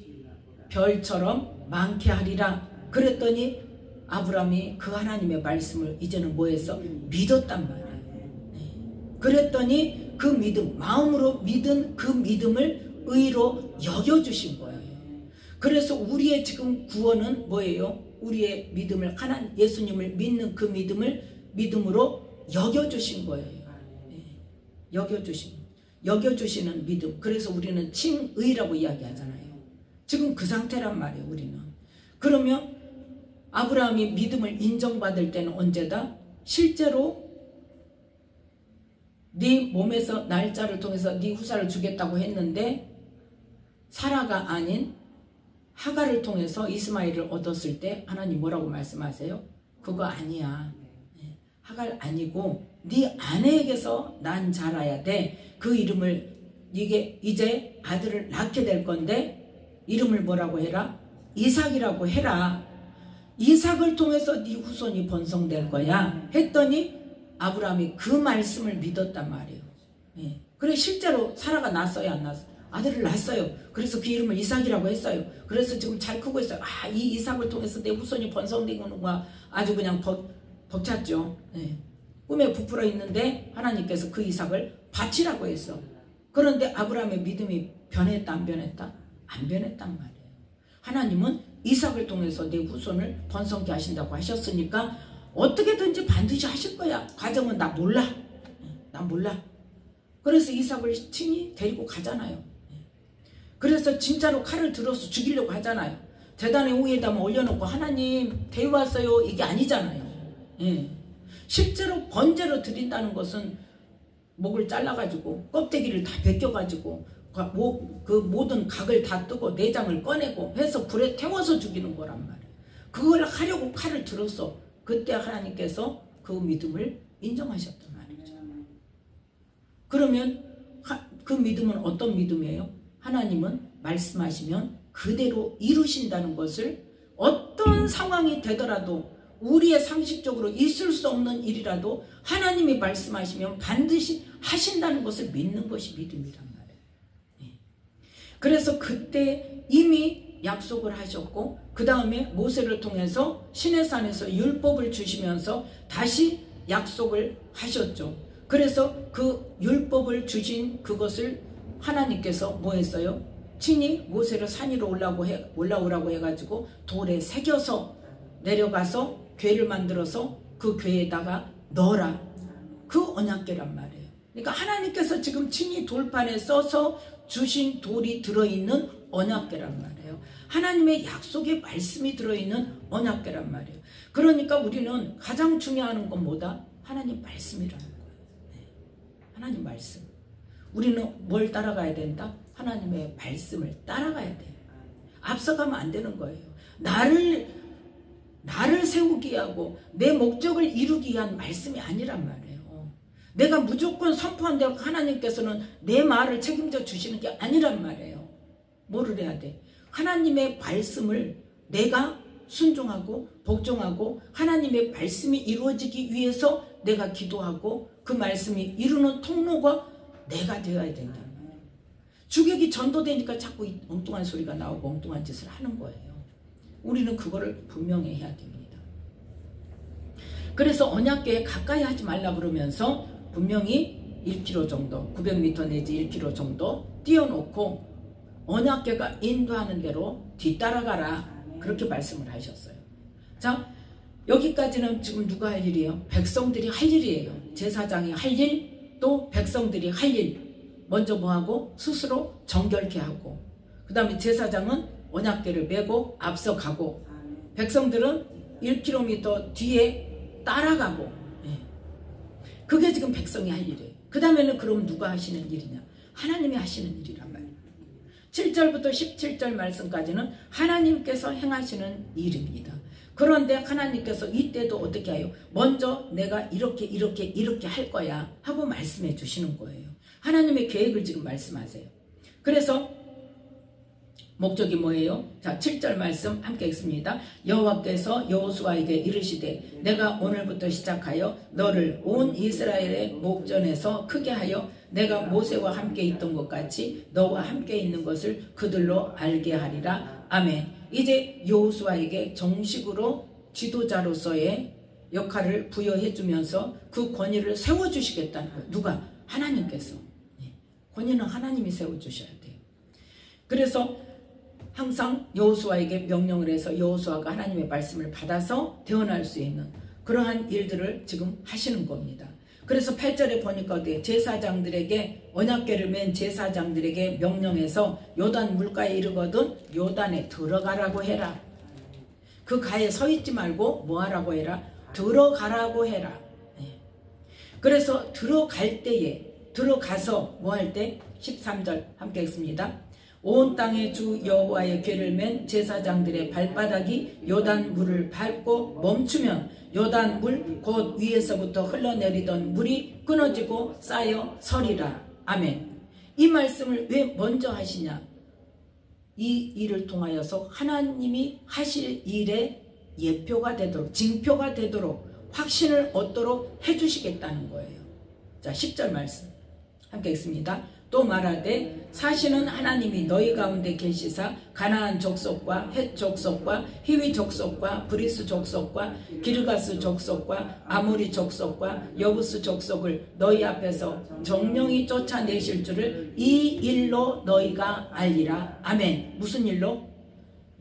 별처럼 많게 하리라. 그랬더니 아브라함이 그 하나님의 말씀을 이제는 뭐 했어? 믿었단 말이에요. 그랬더니 그 믿음, 마음으로 믿은 그 믿음을 의로 여겨주신 거예요. 그래서 우리의 지금 구원은 뭐예요? 우리의 믿음을, 하나님 예수님을 믿는 그 믿음을 믿음으로 여겨주신 거예요. 여겨주시는 믿음. 그래서 우리는 칭의라고 이야기하잖아요. 지금 그 상태란 말이에요. 우리는. 그러면 아브라함이 믿음을 인정받을 때는 언제다? 실제로 네 몸에서 날짜를 통해서 네 후사를 주겠다고 했는데 사라가 아닌 하갈을 통해서 이스마엘을 얻었을 때 하나님 뭐라고 말씀하세요? 그거 아니야. 하갈 아니고 네 아내에게서 난 자라야 돼. 그 이름을 이게 이제 아들을 낳게 될 건데 이름을 뭐라고 해라? 이삭이라고 해라. 이삭을 통해서 네 후손이 번성될 거야 했더니 아브라함이 그 말씀을 믿었단 말이에요. 그래 실제로 사라가 낳았어요? 안 낳았어요? 아들을 낳았어요. 그래서 그 이름을 이삭이라고 했어요. 그래서 지금 잘 크고 있어요. 아, 이 이삭을 통해서 내 후손이 번성되는구나. 아주 그냥 벅찼죠. 꿈에 부풀어 있는데 하나님께서 그 이삭을 바치라고 했어. 그런데 아브라함의 믿음이 변했다 안 변했다? 안 변했단 말이에요. 하나님은 이삭을 통해서 내 후손을 번성케 하신다고 하셨으니까 어떻게든지 반드시 하실 거야. 과정은 나 몰라. 나 몰라. 그래서 이삭을 친히 데리고 가잖아요. 그래서 진짜로 칼을 들어서 죽이려고 하잖아요. 제단의 위에다 올려놓고 하나님 데려왔어요 이게 아니잖아요. 실제로 번제로 드린다는 것은 목을 잘라가지고 껍데기를 다 벗겨가지고 그 모든 각을 다 뜨고 내장을 꺼내고 해서 불에 태워서 죽이는 거란 말이에요. 그걸 하려고 칼을 들었어. 그때 하나님께서 그 믿음을 인정하셨단 말이죠. 그러면 그 믿음은 어떤 믿음이에요? 하나님은 말씀하시면 그대로 이루신다는 것을 어떤 상황이 되더라도 우리의 상식적으로 있을 수 없는 일이라도 하나님이 말씀하시면 반드시 하신다는 것을 믿는 것이 믿음이란 말이에요. 그래서 그때 이미 약속을 하셨고 그 다음에 모세를 통해서 시내산에서 율법을 주시면서 다시 약속을 하셨죠. 그래서 그 율법을 주신 그것을 하나님께서 뭐 했어요? 친히 모세를 산 위로 올라오라고 해가지고 돌에 새겨서 내려가서 궤를 만들어서 그 궤에다가 넣어라. 그 언약궤란 말이에요. 그러니까 하나님께서 지금 친히 돌판에 써서 주신 돌이 들어있는 언약궤란 말이에요. 하나님의 약속의 말씀이 들어있는 언약궤란 말이에요. 그러니까 우리는 가장 중요한 건 뭐다? 하나님 말씀이라는 거예요. 네. 하나님 말씀. 우리는 뭘 따라가야 된다? 하나님의 말씀을 따라가야 돼요. 앞서가면 안 되는 거예요. 나를 세우기 위하고 내 목적을 이루기 위한 말씀이 아니란 말이에요. 내가 무조건 선포한다고 하나님께서는 내 말을 책임져 주시는 게 아니란 말이에요. 뭐를 해야 돼? 하나님의 말씀을 내가 순종하고 복종하고 하나님의 말씀이 이루어지기 위해서 내가 기도하고 그 말씀이 이루는 통로가 내가 되어야 된다. 주객이 전도되니까 자꾸 이 엉뚱한 소리가 나오고 엉뚱한 짓을 하는 거예요. 우리는 그거를 분명히 해야 됩니다. 그래서 언약궤에 가까이 하지 말라 그러면서 분명히 1km 정도, 900m 내지 1km 정도 띄워놓고 언약궤가 인도하는 대로 뒤따라가라. 그렇게 말씀을 하셨어요. 자, 여기까지는 지금 누가 할 일이에요? 백성들이 할 일이에요. 제사장이 할 일, 또 백성들이 할 일. 먼저 뭐하고? 스스로 정결케 하고, 그 다음에 제사장은 언약궤를 메고 앞서가고, 백성들은 1km 뒤에 따라가고. 그게 지금 백성이 할 일이에요. 그 다음에는 그럼 누가 하시는 일이냐? 하나님이 하시는 일이란 말이에요. 7절부터 17절 말씀까지는 하나님께서 행하시는 일입니다. 그런데 하나님께서 이때도 어떻게 해요? 먼저 내가 이렇게 할 거야 하고 말씀해 주시는 거예요. 하나님의 계획을 지금 말씀하세요. 그래서 목적이 뭐예요? 자, 7절 말씀 함께 읽습니다. 여호와께서 여호수아에게 이르시되 내가 오늘부터 시작하여 너를 온 이스라엘의 목전에서 크게 하여 내가 모세와 함께 있던 것 같이 너와 함께 있는 것을 그들로 알게 하리라. 아멘. 이제 여호수아에게 정식으로 지도자로서의 역할을 부여해 주면서 그 권위를 세워주시겠다는 거예요. 누가? 하나님께서. 권위는 하나님이 세워주셔야 돼요. 그래서 항상 여호수아에게 명령을 해서 여호수아가 하나님의 말씀을 받아서 대언할 수 있는 그러한 일들을 지금 하시는 겁니다. 그래서 8절에 보니까 어때요? 제사장들에게, 언약궤를 맨 제사장들에게 명령해서 요단 물가에 이르거든 요단에 들어가라고 해라. 그 가에 서 있지 말고 뭐 하라고 해라? 들어가라고 해라. 그래서 들어갈 때에, 들어가서 뭐 할 때? 13절 함께 읽습니다. 온 땅의 주 여호와의 궤를 맨 제사장들의 발바닥이 요단 물을 밟고 멈추면 요단 물 곧 위에서부터 흘러내리던 물이 끊어지고 쌓여 서리라. 아멘. 이 말씀을 왜 먼저 하시냐? 이 일을 통하여서 하나님이 하실 일의 예표가 되도록, 징표가 되도록, 확신을 얻도록 해주시겠다는 거예요. 자, 10절 말씀 함께 읽습니다. 또 말하되 사시는 하나님이 너희 가운데 계시사 가나안 족속과 헷 족속과 히위 족속과 브리스 족속과 기르가스 족속과 아모리 족속과 여부스 족속을 너희 앞에서 정령이 쫓아내실 줄을 이 일로 너희가 알리라. 아멘. 무슨 일로?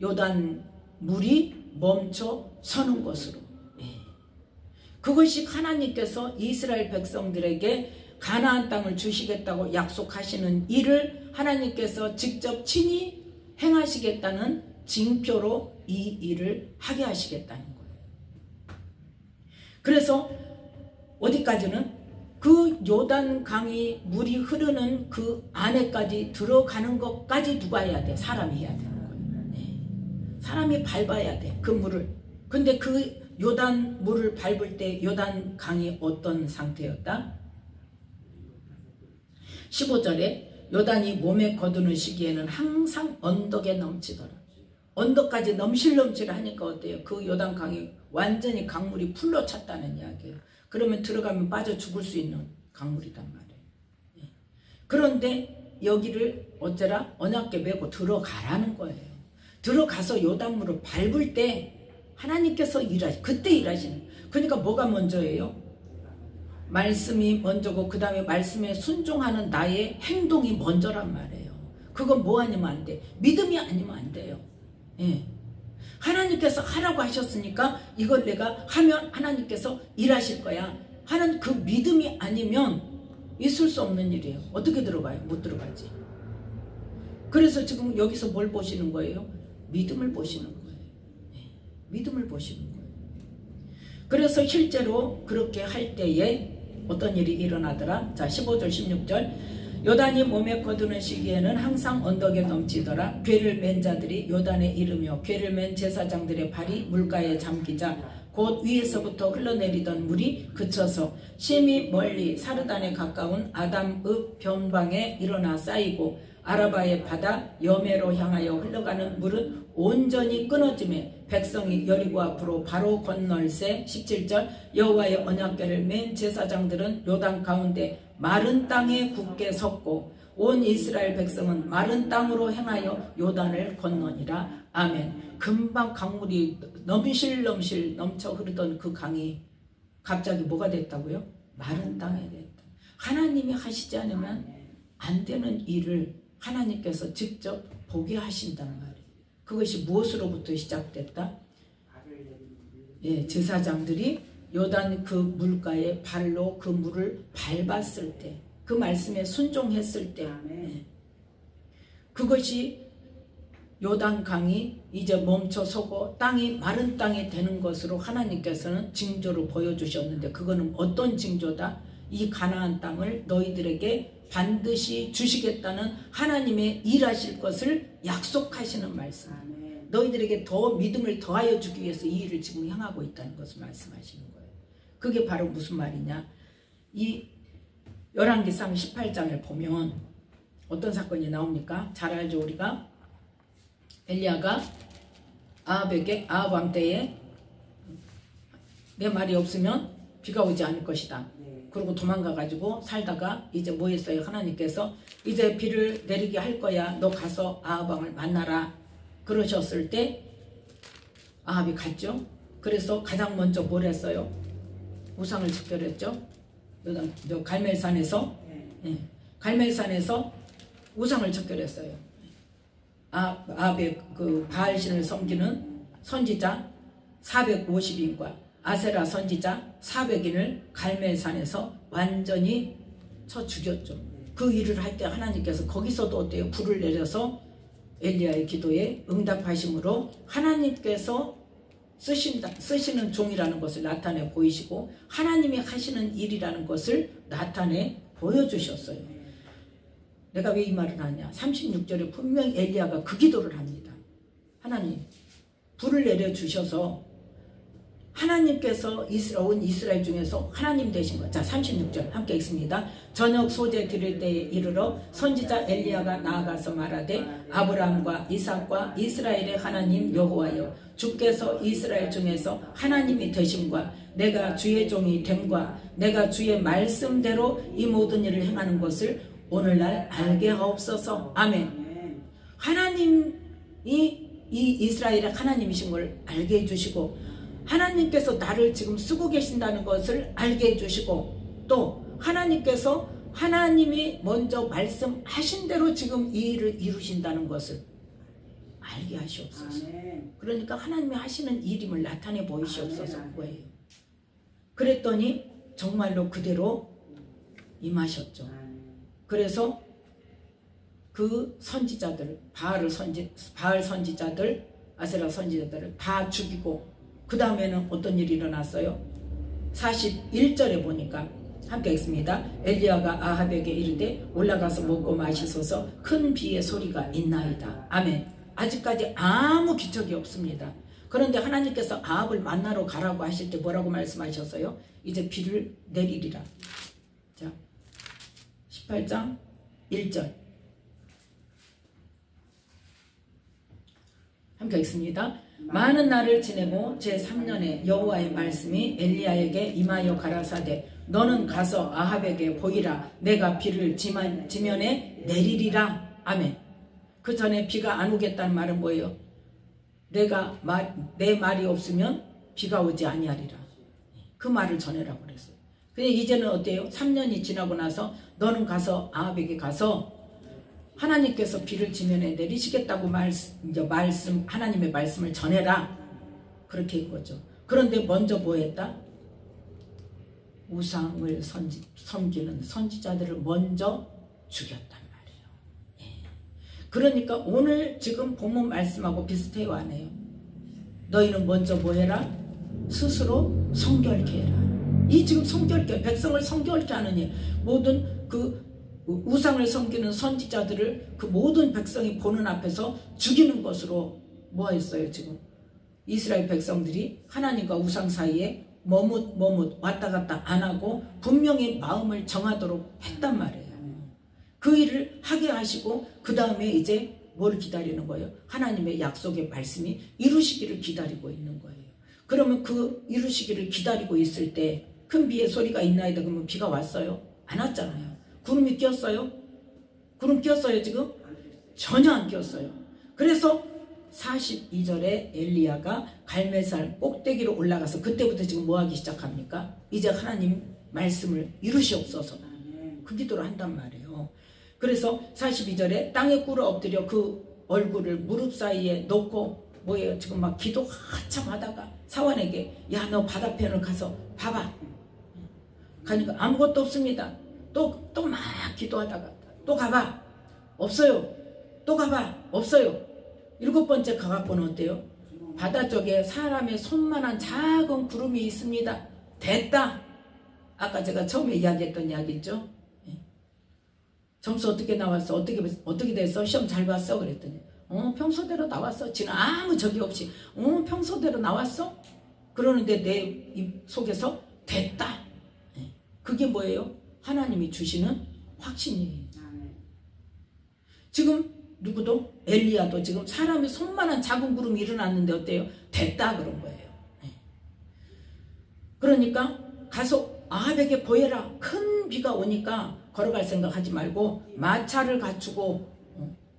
요단 물이 멈춰 서는 것으로. 그것이 하나님께서 이스라엘 백성들에게 가나안 땅을 주시겠다고 약속하시는 일을 하나님께서 직접 친히 행하시겠다는 징표로 이 일을 하게 하시겠다는 거예요. 그래서 어디까지는 그 요단 강이 물이 흐르는 그 안에까지 들어가는 것까지 누가 해야 돼? 사람이 해야 되는 거예요. 네. 사람이 밟아야 돼, 그 물을. 근데 그 요단 물을 밟을 때 요단 강이 어떤 상태였다? 15절에 요단이 몸에 거두는 시기에는 항상 언덕에 넘치더라. 언덕까지 넘실넘실 하니까 어때요? 그 요단 강이 완전히 강물이 풀로 찼다는 이야기예요. 그러면 들어가면 빠져 죽을 수 있는 강물이단 말이에요. 그런데 여기를 어쩌라? 언약궤 메고 들어가라는 거예요. 들어가서 요단물을 밟을 때 하나님께서 그때 일하시는. 그러니까 뭐가 먼저예요? 말씀이 먼저고 그 다음에 말씀에 순종하는 나의 행동이 먼저란 말이에요. 그건 뭐 아니면 안 돼. 믿음이 아니면 안 돼요. 예. 하나님께서 하라고 하셨으니까 이걸 내가 하면 하나님께서 일하실 거야 하는 그 믿음이 아니면 있을 수 없는 일이에요. 어떻게 들어가요? 못 들어가지. 그래서 지금 여기서 뭘 보시는 거예요? 믿음을 보시는 거예요. 예. 믿음을 보시는 거예요. 그래서 실제로 그렇게 할 때에 어떤 일이 일어나더라. 자, 15절 16절. 요단이 몸에 거두는 시기에는 항상 언덕에 넘치더라. 궤를 맨 자들이 요단에 이르며 궤를 맨 제사장들의 발이 물가에 잠기자 곧 위에서부터 흘러내리던 물이 그쳐서 심히 멀리 사르단에 가까운 아담읍 변방에 일어나 쌓이고 아라바의 바다 여메로 향하여 흘러가는 물은 온전히 끊어짐에 백성이 여리고 앞으로 바로 건널세. 17절. 여호와의 언약궤를 맨 제사장들은 요단 가운데 마른 땅에 굳게 섰고 온 이스라엘 백성은 마른 땅으로 행하여 요단을 건너니라. 아멘. 금방 강물이 넘실넘실 넘쳐 흐르던 그 강이 갑자기 뭐가 됐다고요? 마른 땅에 됐다. 하나님이 하시지 않으면 안 되는 일을 하나님께서 직접 보게 하신다는 말이에요. 그것이 무엇으로부터 시작됐다? 예, 제사장들이 요단 그 물가에 발로 그 물을 밟았을 때, 그 말씀에 순종했을 때, 예, 그것이 요단 강이 이제 멈춰서고 땅이 마른 땅이 되는 것으로 하나님께서는 징조로 보여주셨는데, 그거는 어떤 징조다? 이 가나안 땅을 너희들에게 반드시 주시겠다는 하나님의 일하실 것을 약속하시는 말씀. 너희들에게 더 믿음을 더하여 주기 위해서 이 일을 지금 향하고 있다는 것을 말씀하시는 거예요. 그게 바로 무슨 말이냐? 이 열왕기상 18장을 보면 어떤 사건이 나옵니까? 잘 알죠, 우리가. 엘리야가 아합에게 아합 왕 때에 내 말이 없으면 비가 오지 않을 것이다. 그러고 도망가가지고 살다가 이제 뭐 했어요? 하나님께서 이제 비를 내리게 할 거야. 너 가서 아합 왕을 만나라. 그러셨을 때 아합이 갔죠. 그래서 가장 먼저 뭘 했어요? 우상을 즉결했죠. 갈멜산에서 갈멜산에서 우상을 즉결했어요. 아합의 그 바알신을 섬기는 선지자 450인과 아세라 선지자 400인을 갈멜산에서 완전히 쳐 죽였죠. 그 일을 할 때 하나님께서 거기서도 어때요? 불을 내려서 엘리야의 기도에 응답하심으로 하나님께서 쓰시는 종이라는 것을 나타내 보이시고 하나님이 하시는 일이라는 것을 나타내 보여주셨어요. 내가 왜 이 말을 하냐? 36절에 분명히 엘리야가 그 기도를 합니다. 하나님, 불을 내려주셔서 하나님께서 온 이스라엘 중에서 하나님 되신 것. 자, 36절 함께 읽습니다. 저녁 소재 드릴 때에 이르러 선지자 엘리야가 나아가서 말하되 아브라함과 이삭과 이스라엘의 하나님 여호와여, 주께서 이스라엘 중에서 하나님이 되심과 내가 주의 종이 됨과 내가 주의 말씀대로 이 모든 일을 행하는 것을 오늘날 알게 하옵소서. 아멘. 하나님이 이 이스라엘의 하나님이신 걸 알게 해주시고 하나님께서 나를 지금 쓰고 계신다는 것을 알게 해주시고 또 하나님께서 하나님이 먼저 말씀하신 대로 지금 이 일을 이루신다는 것을 알게 하시옵소서. 그러니까 하나님이 하시는 일임을 나타내 보이시옵소서. 그거예요. 그랬더니 정말로 그대로 임하셨죠. 그래서 그 선지자들, 바알 선지자들, 아세라 선지자들을 다 죽이고 그 다음에는 어떤 일이 일어났어요? 41절에 보니까 함께 읽습니다. 엘리야가 아합에게 이르되 올라가서 먹고 마시소서. 큰 비의 소리가 있나이다. 아멘. 아직까지 아무 기척이 없습니다. 그런데 하나님께서 아합을 만나러 가라고 하실 때 뭐라고 말씀하셨어요? 이제 비를 내리리라. 자, 18장 1절 함께 읽습니다. 많은 날을 지내고 제3년에 여호와의 말씀이 엘리야에게 임하여 가라사대 너는 가서 아합에게 보이라. 내가 비를 지면에 내리리라. 아멘. 그 전에 비가 안 오겠다는 말은 뭐예요? 내 말이 없으면 비가 오지 아니하리라. 그 말을 전해라고 그랬어요. 근데 이제는 어때요? 3년이 지나고 나서 너는 가서 아합에게 가서 하나님께서 비를 지면에 내리시겠다고 하나님의 말씀을 전해라. 그렇게 한 거죠. 그런데 먼저 뭐 했다? 우상을 섬기는 선지자들을 먼저 죽였단 말이에요. 예. 그러니까 오늘 지금 본문 말씀하고 비슷해요, 안 해요? 너희는 먼저 뭐 해라? 스스로 성결케 해라. 이 지금 성결케, 백성을 성결케 하는 일, 모든 그 우상을 섬기는 선지자들을 그 모든 백성이 보는 앞에서 죽이는 것으로 뭐 했어요? 지금 이스라엘 백성들이 하나님과 우상 사이에 머뭇 왔다 갔다 안 하고 분명히 마음을 정하도록 했단 말이에요. 그 일을 하게 하시고 그 다음에 이제 뭘 기다리는 거예요? 하나님의 약속의 말씀이 이루시기를 기다리고 있는 거예요. 그러면 그 이루시기를 기다리고 있을 때 큰 비의 소리가 있나이다 그러면 비가 왔어요? 안 왔잖아요. 구름이 끼었어요? 구름 끼었어요 지금? 전혀 안 끼었어요. 그래서 42절에 엘리야가 갈멜산 꼭대기로 올라가서 그때부터 지금 뭐 하기 시작합니까? 이제 하나님 말씀을 이루시옵소서 그 기도를 한단 말이에요. 그래서 42절에 땅에 꿇어 엎드려 그 얼굴을 무릎 사이에 놓고 뭐예요? 지금 막 기도 한참 하다가 사환에게 야 너 바다편을 가서 봐봐. 가니까 아무것도 없습니다. 또 막 기도하다가 또 가봐. 없어요. 또 가봐. 없어요. 7번째 가갖고는 어때요? 바다 쪽에 사람의 손만한 작은 구름이 있습니다. 됐다. 아까 제가 처음에 이야기했던 이야기 있죠? 점수 어떻게 나왔어? 어떻게 됐어? 시험 잘 봤어? 그랬더니 평소대로 나왔어. 지는 아무 적이 없이 평소대로 나왔어? 그러는데 내 입 속에서 됐다. 그게 뭐예요? 하나님이 주시는 확신이에요. 지금 누구도 엘리야도 지금 사람의 손만한 작은 구름이 일어났는데 어때요? 됐다 그런 거예요. 그러니까 가서 아합에게 보여라. 큰 비가 오니까 걸어갈 생각하지 말고 마차를 갖추고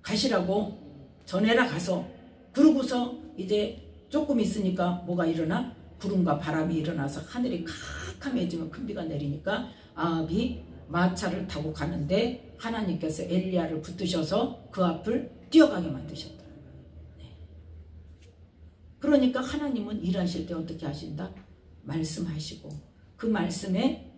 가시라고 전해라 가서. 그러고서 이제 조금 있으니까 뭐가 일어나? 구름과 바람이 일어나서 하늘이 캄캄해지면 큰 비가 내리니까 아합이 마차를 타고 가는데 하나님께서 엘리야를 붙드셔서 그 앞을 뛰어가게 만드셨다. 그러니까 하나님은 일하실 때 어떻게 하신다? 말씀하시고 그 말씀에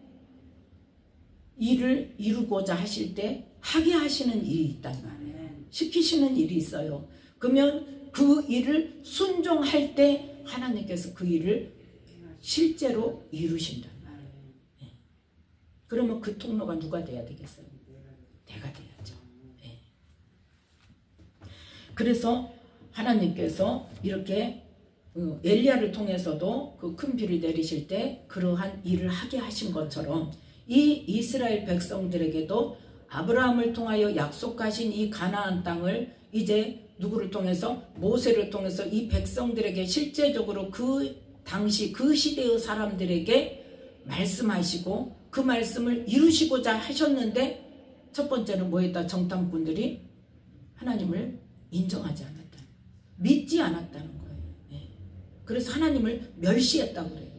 일을 이루고자 하실 때 하게 하시는 일이 있단 말이에요. 시키시는 일이 있어요. 그러면 그 일을 순종할 때 하나님께서 그 일을 실제로 이루신단 말이에요. 그러면 그 통로가 누가 돼야 되겠어요? 내가 돼야죠. 그래서 하나님께서 이렇게 엘리야를 통해서도 그 큰 비를 내리실 때 그러한 일을 하게 하신 것처럼 이 이스라엘 백성들에게도 아브라함을 통하여 약속하신 이 가나안 땅을 이제 누구를 통해서? 모세를 통해서 이 백성들에게 실제적으로 그 당시 그 시대의 사람들에게 말씀하시고 그 말씀을 이루시고자 하셨는데 첫 번째는 뭐였다? 정탐꾼들이 하나님을 인정하지 않았다. 믿지 않았다는 거예요. 그래서 하나님을 멸시했다고 그래요.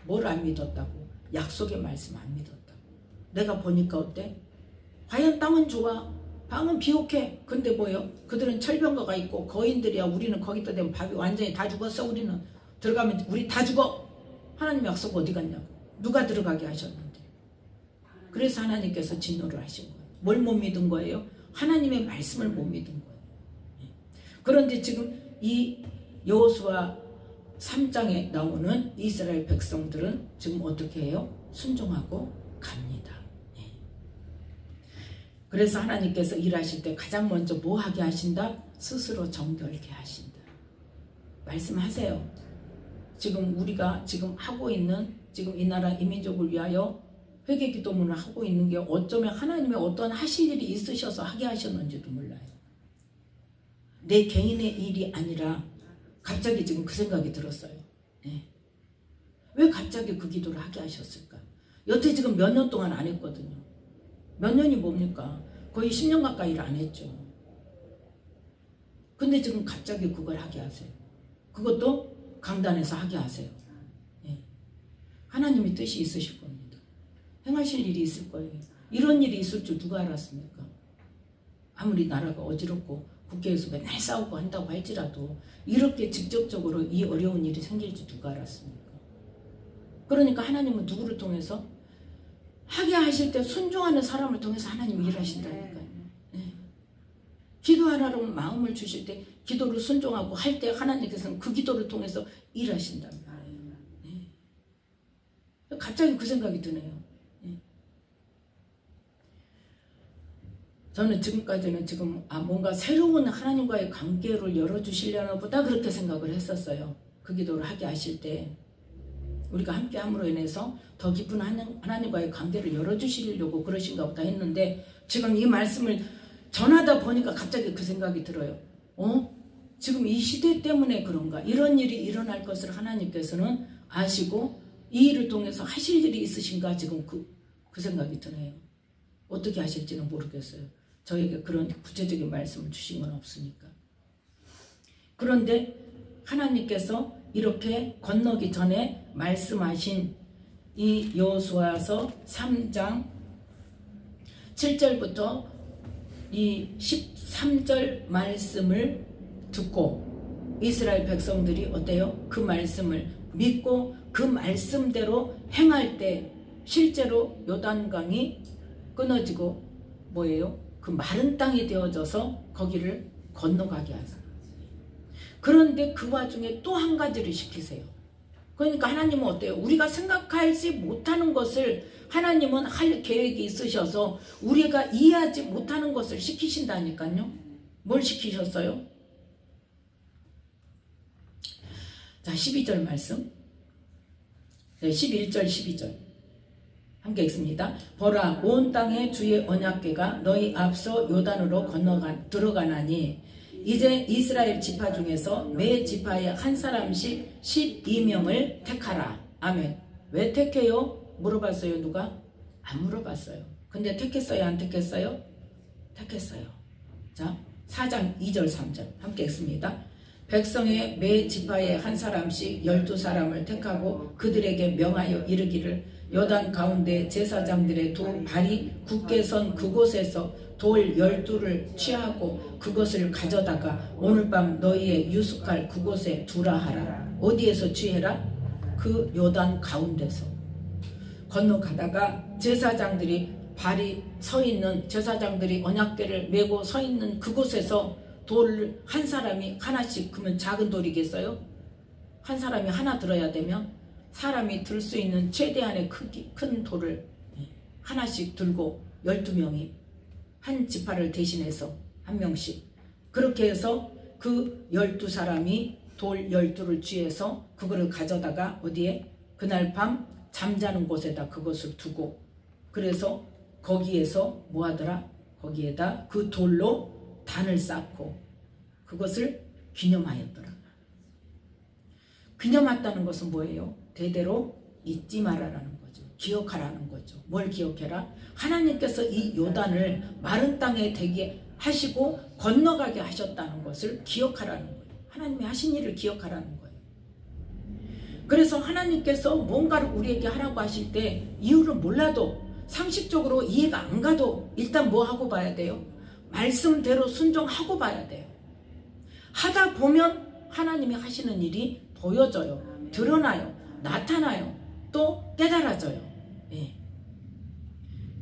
뭘 안 믿었다고? 약속의 말씀 안 믿었다고. 내가 보니까 어때? 과연 땅은 좋아. 방은 비옥해. 근데 뭐요? 그들은 철병거가 있고 거인들이야. 우리는 거기다 대면 밥이 완전히 다 죽었어. 우리는 들어가면 우리 다 죽어. 하나님 약속 어디 갔냐고. 누가 들어가게 하셨는데. 그래서 하나님께서 진노를 하신 거예요. 뭘 못 믿은 거예요? 하나님의 말씀을 못 믿은 거예요. 그런데 지금 이 여호수아 3장에 나오는 이스라엘 백성들은 지금 어떻게 해요? 순종하고 갑니다. 그래서 하나님께서 일하실 때 가장 먼저 뭐 하게 하신다? 스스로 정결케 하신다. 말씀하세요. 지금 우리가 지금 하고 있는 지금 이 나라 이민족을 위하여 회개 기도문을 하고 있는 게 어쩌면 하나님의 어떤 하실 일이 있으셔서 하게 하셨는지도 몰라요. 내 개인의 일이 아니라 갑자기 지금 그 생각이 들었어요. 왜 갑자기 그 기도를 하게 하셨을까? 여태 지금 몇 년 동안 안 했거든요. 몇 년이 뭡니까? 거의 10년 가까이를 안 했죠. 근데 지금 갑자기 그걸 하게 하세요. 그것도 강단에서 하게 하세요. 하나님의 뜻이 있으실 겁니다. 행하실 일이 있을 거예요. 이런 일이 있을 줄 누가 알았습니까? 아무리 나라가 어지럽고 국회에서 맨날 싸우고 한다고 할지라도 이렇게 직접적으로 이 어려운 일이 생길 줄 누가 알았습니까? 그러니까 하나님은 누구를 통해서? 하게 하실 때 순종하는 사람을 통해서 하나님이 일하신다니까요. 네. 기도하라고 마음을 주실 때 기도를 순종하고 할 때 하나님께서는 그 기도를 통해서 일하신단 말이에요. 네. 갑자기 그 생각이 드네요. 네. 저는 지금까지는 뭔가 새로운 하나님과의 관계를 열어주시려나 보다 그렇게 생각을 했었어요. 그 기도를 하게 하실 때 우리가 함께 함으로 인해서 더 깊은 하나님과의 관계를 열어주시려고 그러신가 보다 했는데 지금 이 말씀을 전하다 보니까 갑자기 그 생각이 들어요. 지금 이 시대 때문에 그런가? 이런 일이 일어날 것을 하나님께서는 아시고 이 일을 통해서 하실 일이 있으신가? 지금 그 생각이 드네요. 어떻게 하실지는 모르겠어요. 저에게 그런 구체적인 말씀을 주신 건 없으니까. 그런데 하나님께서 이렇게 건너기 전에 말씀하신 이 여호수아서 3장 7절부터 이 13절 말씀을 듣고 이스라엘 백성들이 어때요? 그 말씀을 믿고 그 말씀대로 행할 때 실제로 요단강이 끊어지고 뭐예요? 그 마른 땅이 되어져서 거기를 건너가게 하세요. 그런데 그 와중에 또 한 가지를 시키세요. 그러니까 하나님은 어때요? 우리가 생각하지 못하는 것을 하나님은 할 계획이 있으셔서 우리가 이해하지 못하는 것을 시키신다니까요. 뭘 시키셨어요? 자, 12절 말씀. 네, 11절 12절 함께 읽습니다. 보라, 온 땅에 주의 언약궤가 너희 앞서 요단으로 들어가나니 이제 이스라엘 지파 중에서 매 지파에 한 사람씩 12명을 택하라. 아멘. 왜 택해요? 물어봤어요. 누가? 안 물어봤어요. 근데 택했어요? 안 택했어요? 택했어요. 자, 4장 2절 3절 함께 읽습니다. 백성의 매 지파에 한 사람씩 12사람을 택하고 그들에게 명하여 이르기를 요단 가운데 제사장들의 두 발이 굳게 선 그곳에서 돌 12를 취하고 그것을 가져다가 오늘 밤 너희의 유숙할 그곳에 두라 하라. 어디에서 취해라? 그 요단 가운데서. 건너가다가 제사장들이 발이 서 있는, 제사장들이 언약궤를 메고 서 있는 그곳에서 돌을 한 사람이 하나씩, 그러면 작은 돌이겠어요? 한 사람이 하나 들어야 되면 사람이 들 수 있는 최대한의 큰 돌을 하나씩 들고 12명이 한 지파를 대신해서 한 명씩 그렇게 해서 그 12사람이 돌 12를 취해서 그거를 가져다가 어디에? 그날 밤 잠자는 곳에다 그것을 두고 그래서 거기에서 뭐 하더라? 거기에다 그 돌로 단을 쌓고 그것을 기념하였더라. 기념했다는 것은 뭐예요? 대대로 잊지 말아라는 거죠. 기억하라는 거죠. 뭘 기억해라? 하나님께서 이 요단을 마른 땅에 되게 하시고 건너가게 하셨다는 것을 기억하라는 거예요. 하나님이 하신 일을 기억하라는 거예요. 그래서 하나님께서 뭔가를 우리에게 하라고 하실 때 이유를 몰라도 상식적으로 이해가 안 가도 일단 뭐 하고 봐야 돼요? 말씀대로 순종하고 봐야 돼요. 하다 보면 하나님이 하시는 일이 보여져요. 드러나요. 나타나요. 또 깨달아져요. 예.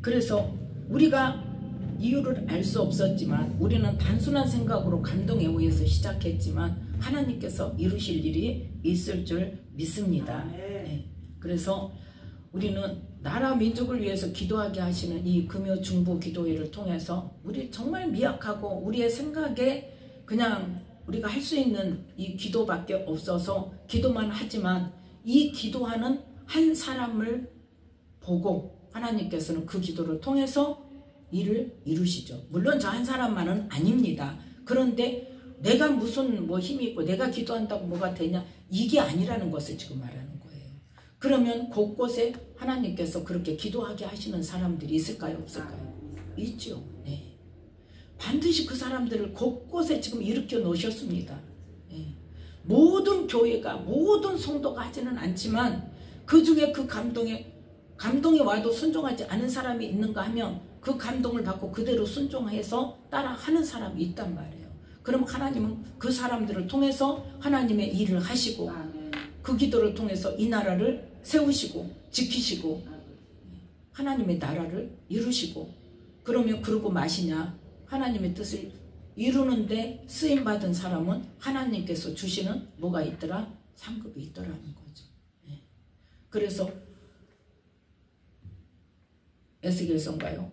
그래서 우리가 이유를 알 수 없었지만 우리는 단순한 생각으로 감동에 의해서 시작했지만 하나님께서 이루실 일이 있을 줄 믿습니다. 예. 그래서 우리는 나라 민족을 위해서 기도하게 하시는 이 금요 중보 기도회를 통해서 우리 정말 미약하고 우리의 생각에 그냥 우리가 할 수 있는 이 기도밖에 없어서 기도만 하지만 이 기도하는 한 사람을 보고 하나님께서는 그 기도를 통해서 일을 이루시죠. 물론 저 한 사람만은 아닙니다. 그런데 내가 무슨 뭐 힘이 있고 내가 기도한다고 뭐가 되냐 이게 아니라는 것을 지금 말하는 거예요. 그러면 곳곳에 하나님께서 그렇게 기도하게 하시는 사람들이 있을까요? 없을까요? 있죠. 네. 반드시 그 사람들을 곳곳에 지금 일으켜 놓으셨습니다. 네. 모든 교회가 모든 성도가 하지는 않지만 그 중에 그 감동이 와도 순종하지 않은 사람이 있는가 하면 그 감동을 받고 그대로 순종해서 따라하는 사람이 있단 말이에요. 그럼 하나님은 그 사람들을 통해서 하나님의 일을 하시고 그 기도를 통해서 이 나라를 세우시고 지키시고 하나님의 나라를 이루시고, 그러면 그러고 마시냐? 하나님의 뜻을 이루는데 쓰임받은 사람은 하나님께서 주시는 뭐가 있더라? 상급이 있더라는 거죠. 그래서 에스겔서인가요?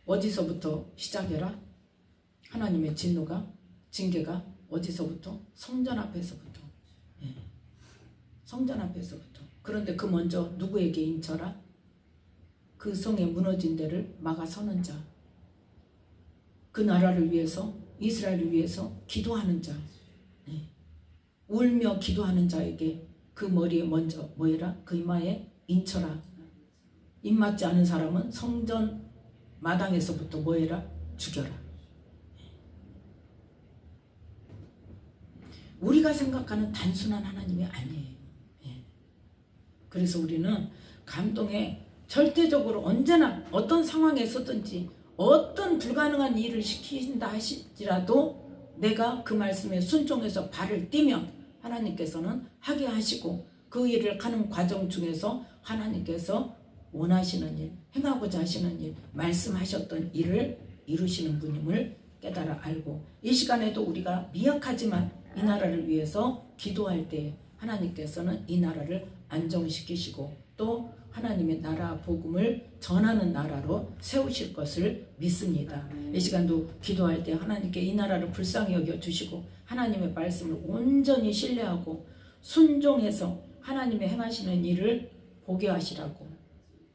어디서부터 시작해라? 하나님의 진노가, 징계가 어디서부터? 성전 앞에서부터. 성전 앞에서부터. 그런데 그 먼저 누구에게 인쳐라? 그 성에 무너진 데를 막아서는 자, 그 나라를 위해서, 이스라엘을 위해서 기도하는 자, 울며 기도하는 자에게 그 머리에 먼저 뭐해라? 그 이마에 인쳐라. 입맞지 않은 사람은 성전 마당에서부터 뭐해라? 죽여라. 우리가 생각하는 단순한 하나님이 아니에요. 그래서 우리는 감동에 절대적으로 언제나 어떤 상황에서든지 어떤 불가능한 일을 시킨다 하시더라도 내가 그 말씀에 순종해서 발을 떼면 하나님께서는 하게 하시고, 그 일을 하는 과정 중에서 하나님께서 원하시는 일, 행하고자 하시는 일, 말씀하셨던 일을 이루시는 분임을 깨달아 알고, 이 시간에도 우리가 미약하지만 이 나라를 위해서 기도할 때 하나님께서는 이 나라를 안정시키시고 또 하나님의 나라 복음을 전하는 나라로 세우실 것을 믿습니다. 이 시간도 기도할 때 하나님께 이 나라를 불쌍히 여겨주시고 하나님의 말씀을 온전히 신뢰하고 순종해서 하나님의 행하시는 일을 보게 하시라고,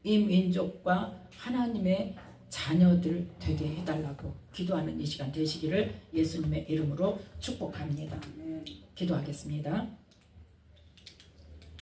이 민족과 하나님의 자녀들 되게 해달라고 기도하는 이 시간 되시기를 예수님의 이름으로 축복합니다. 기도하겠습니다.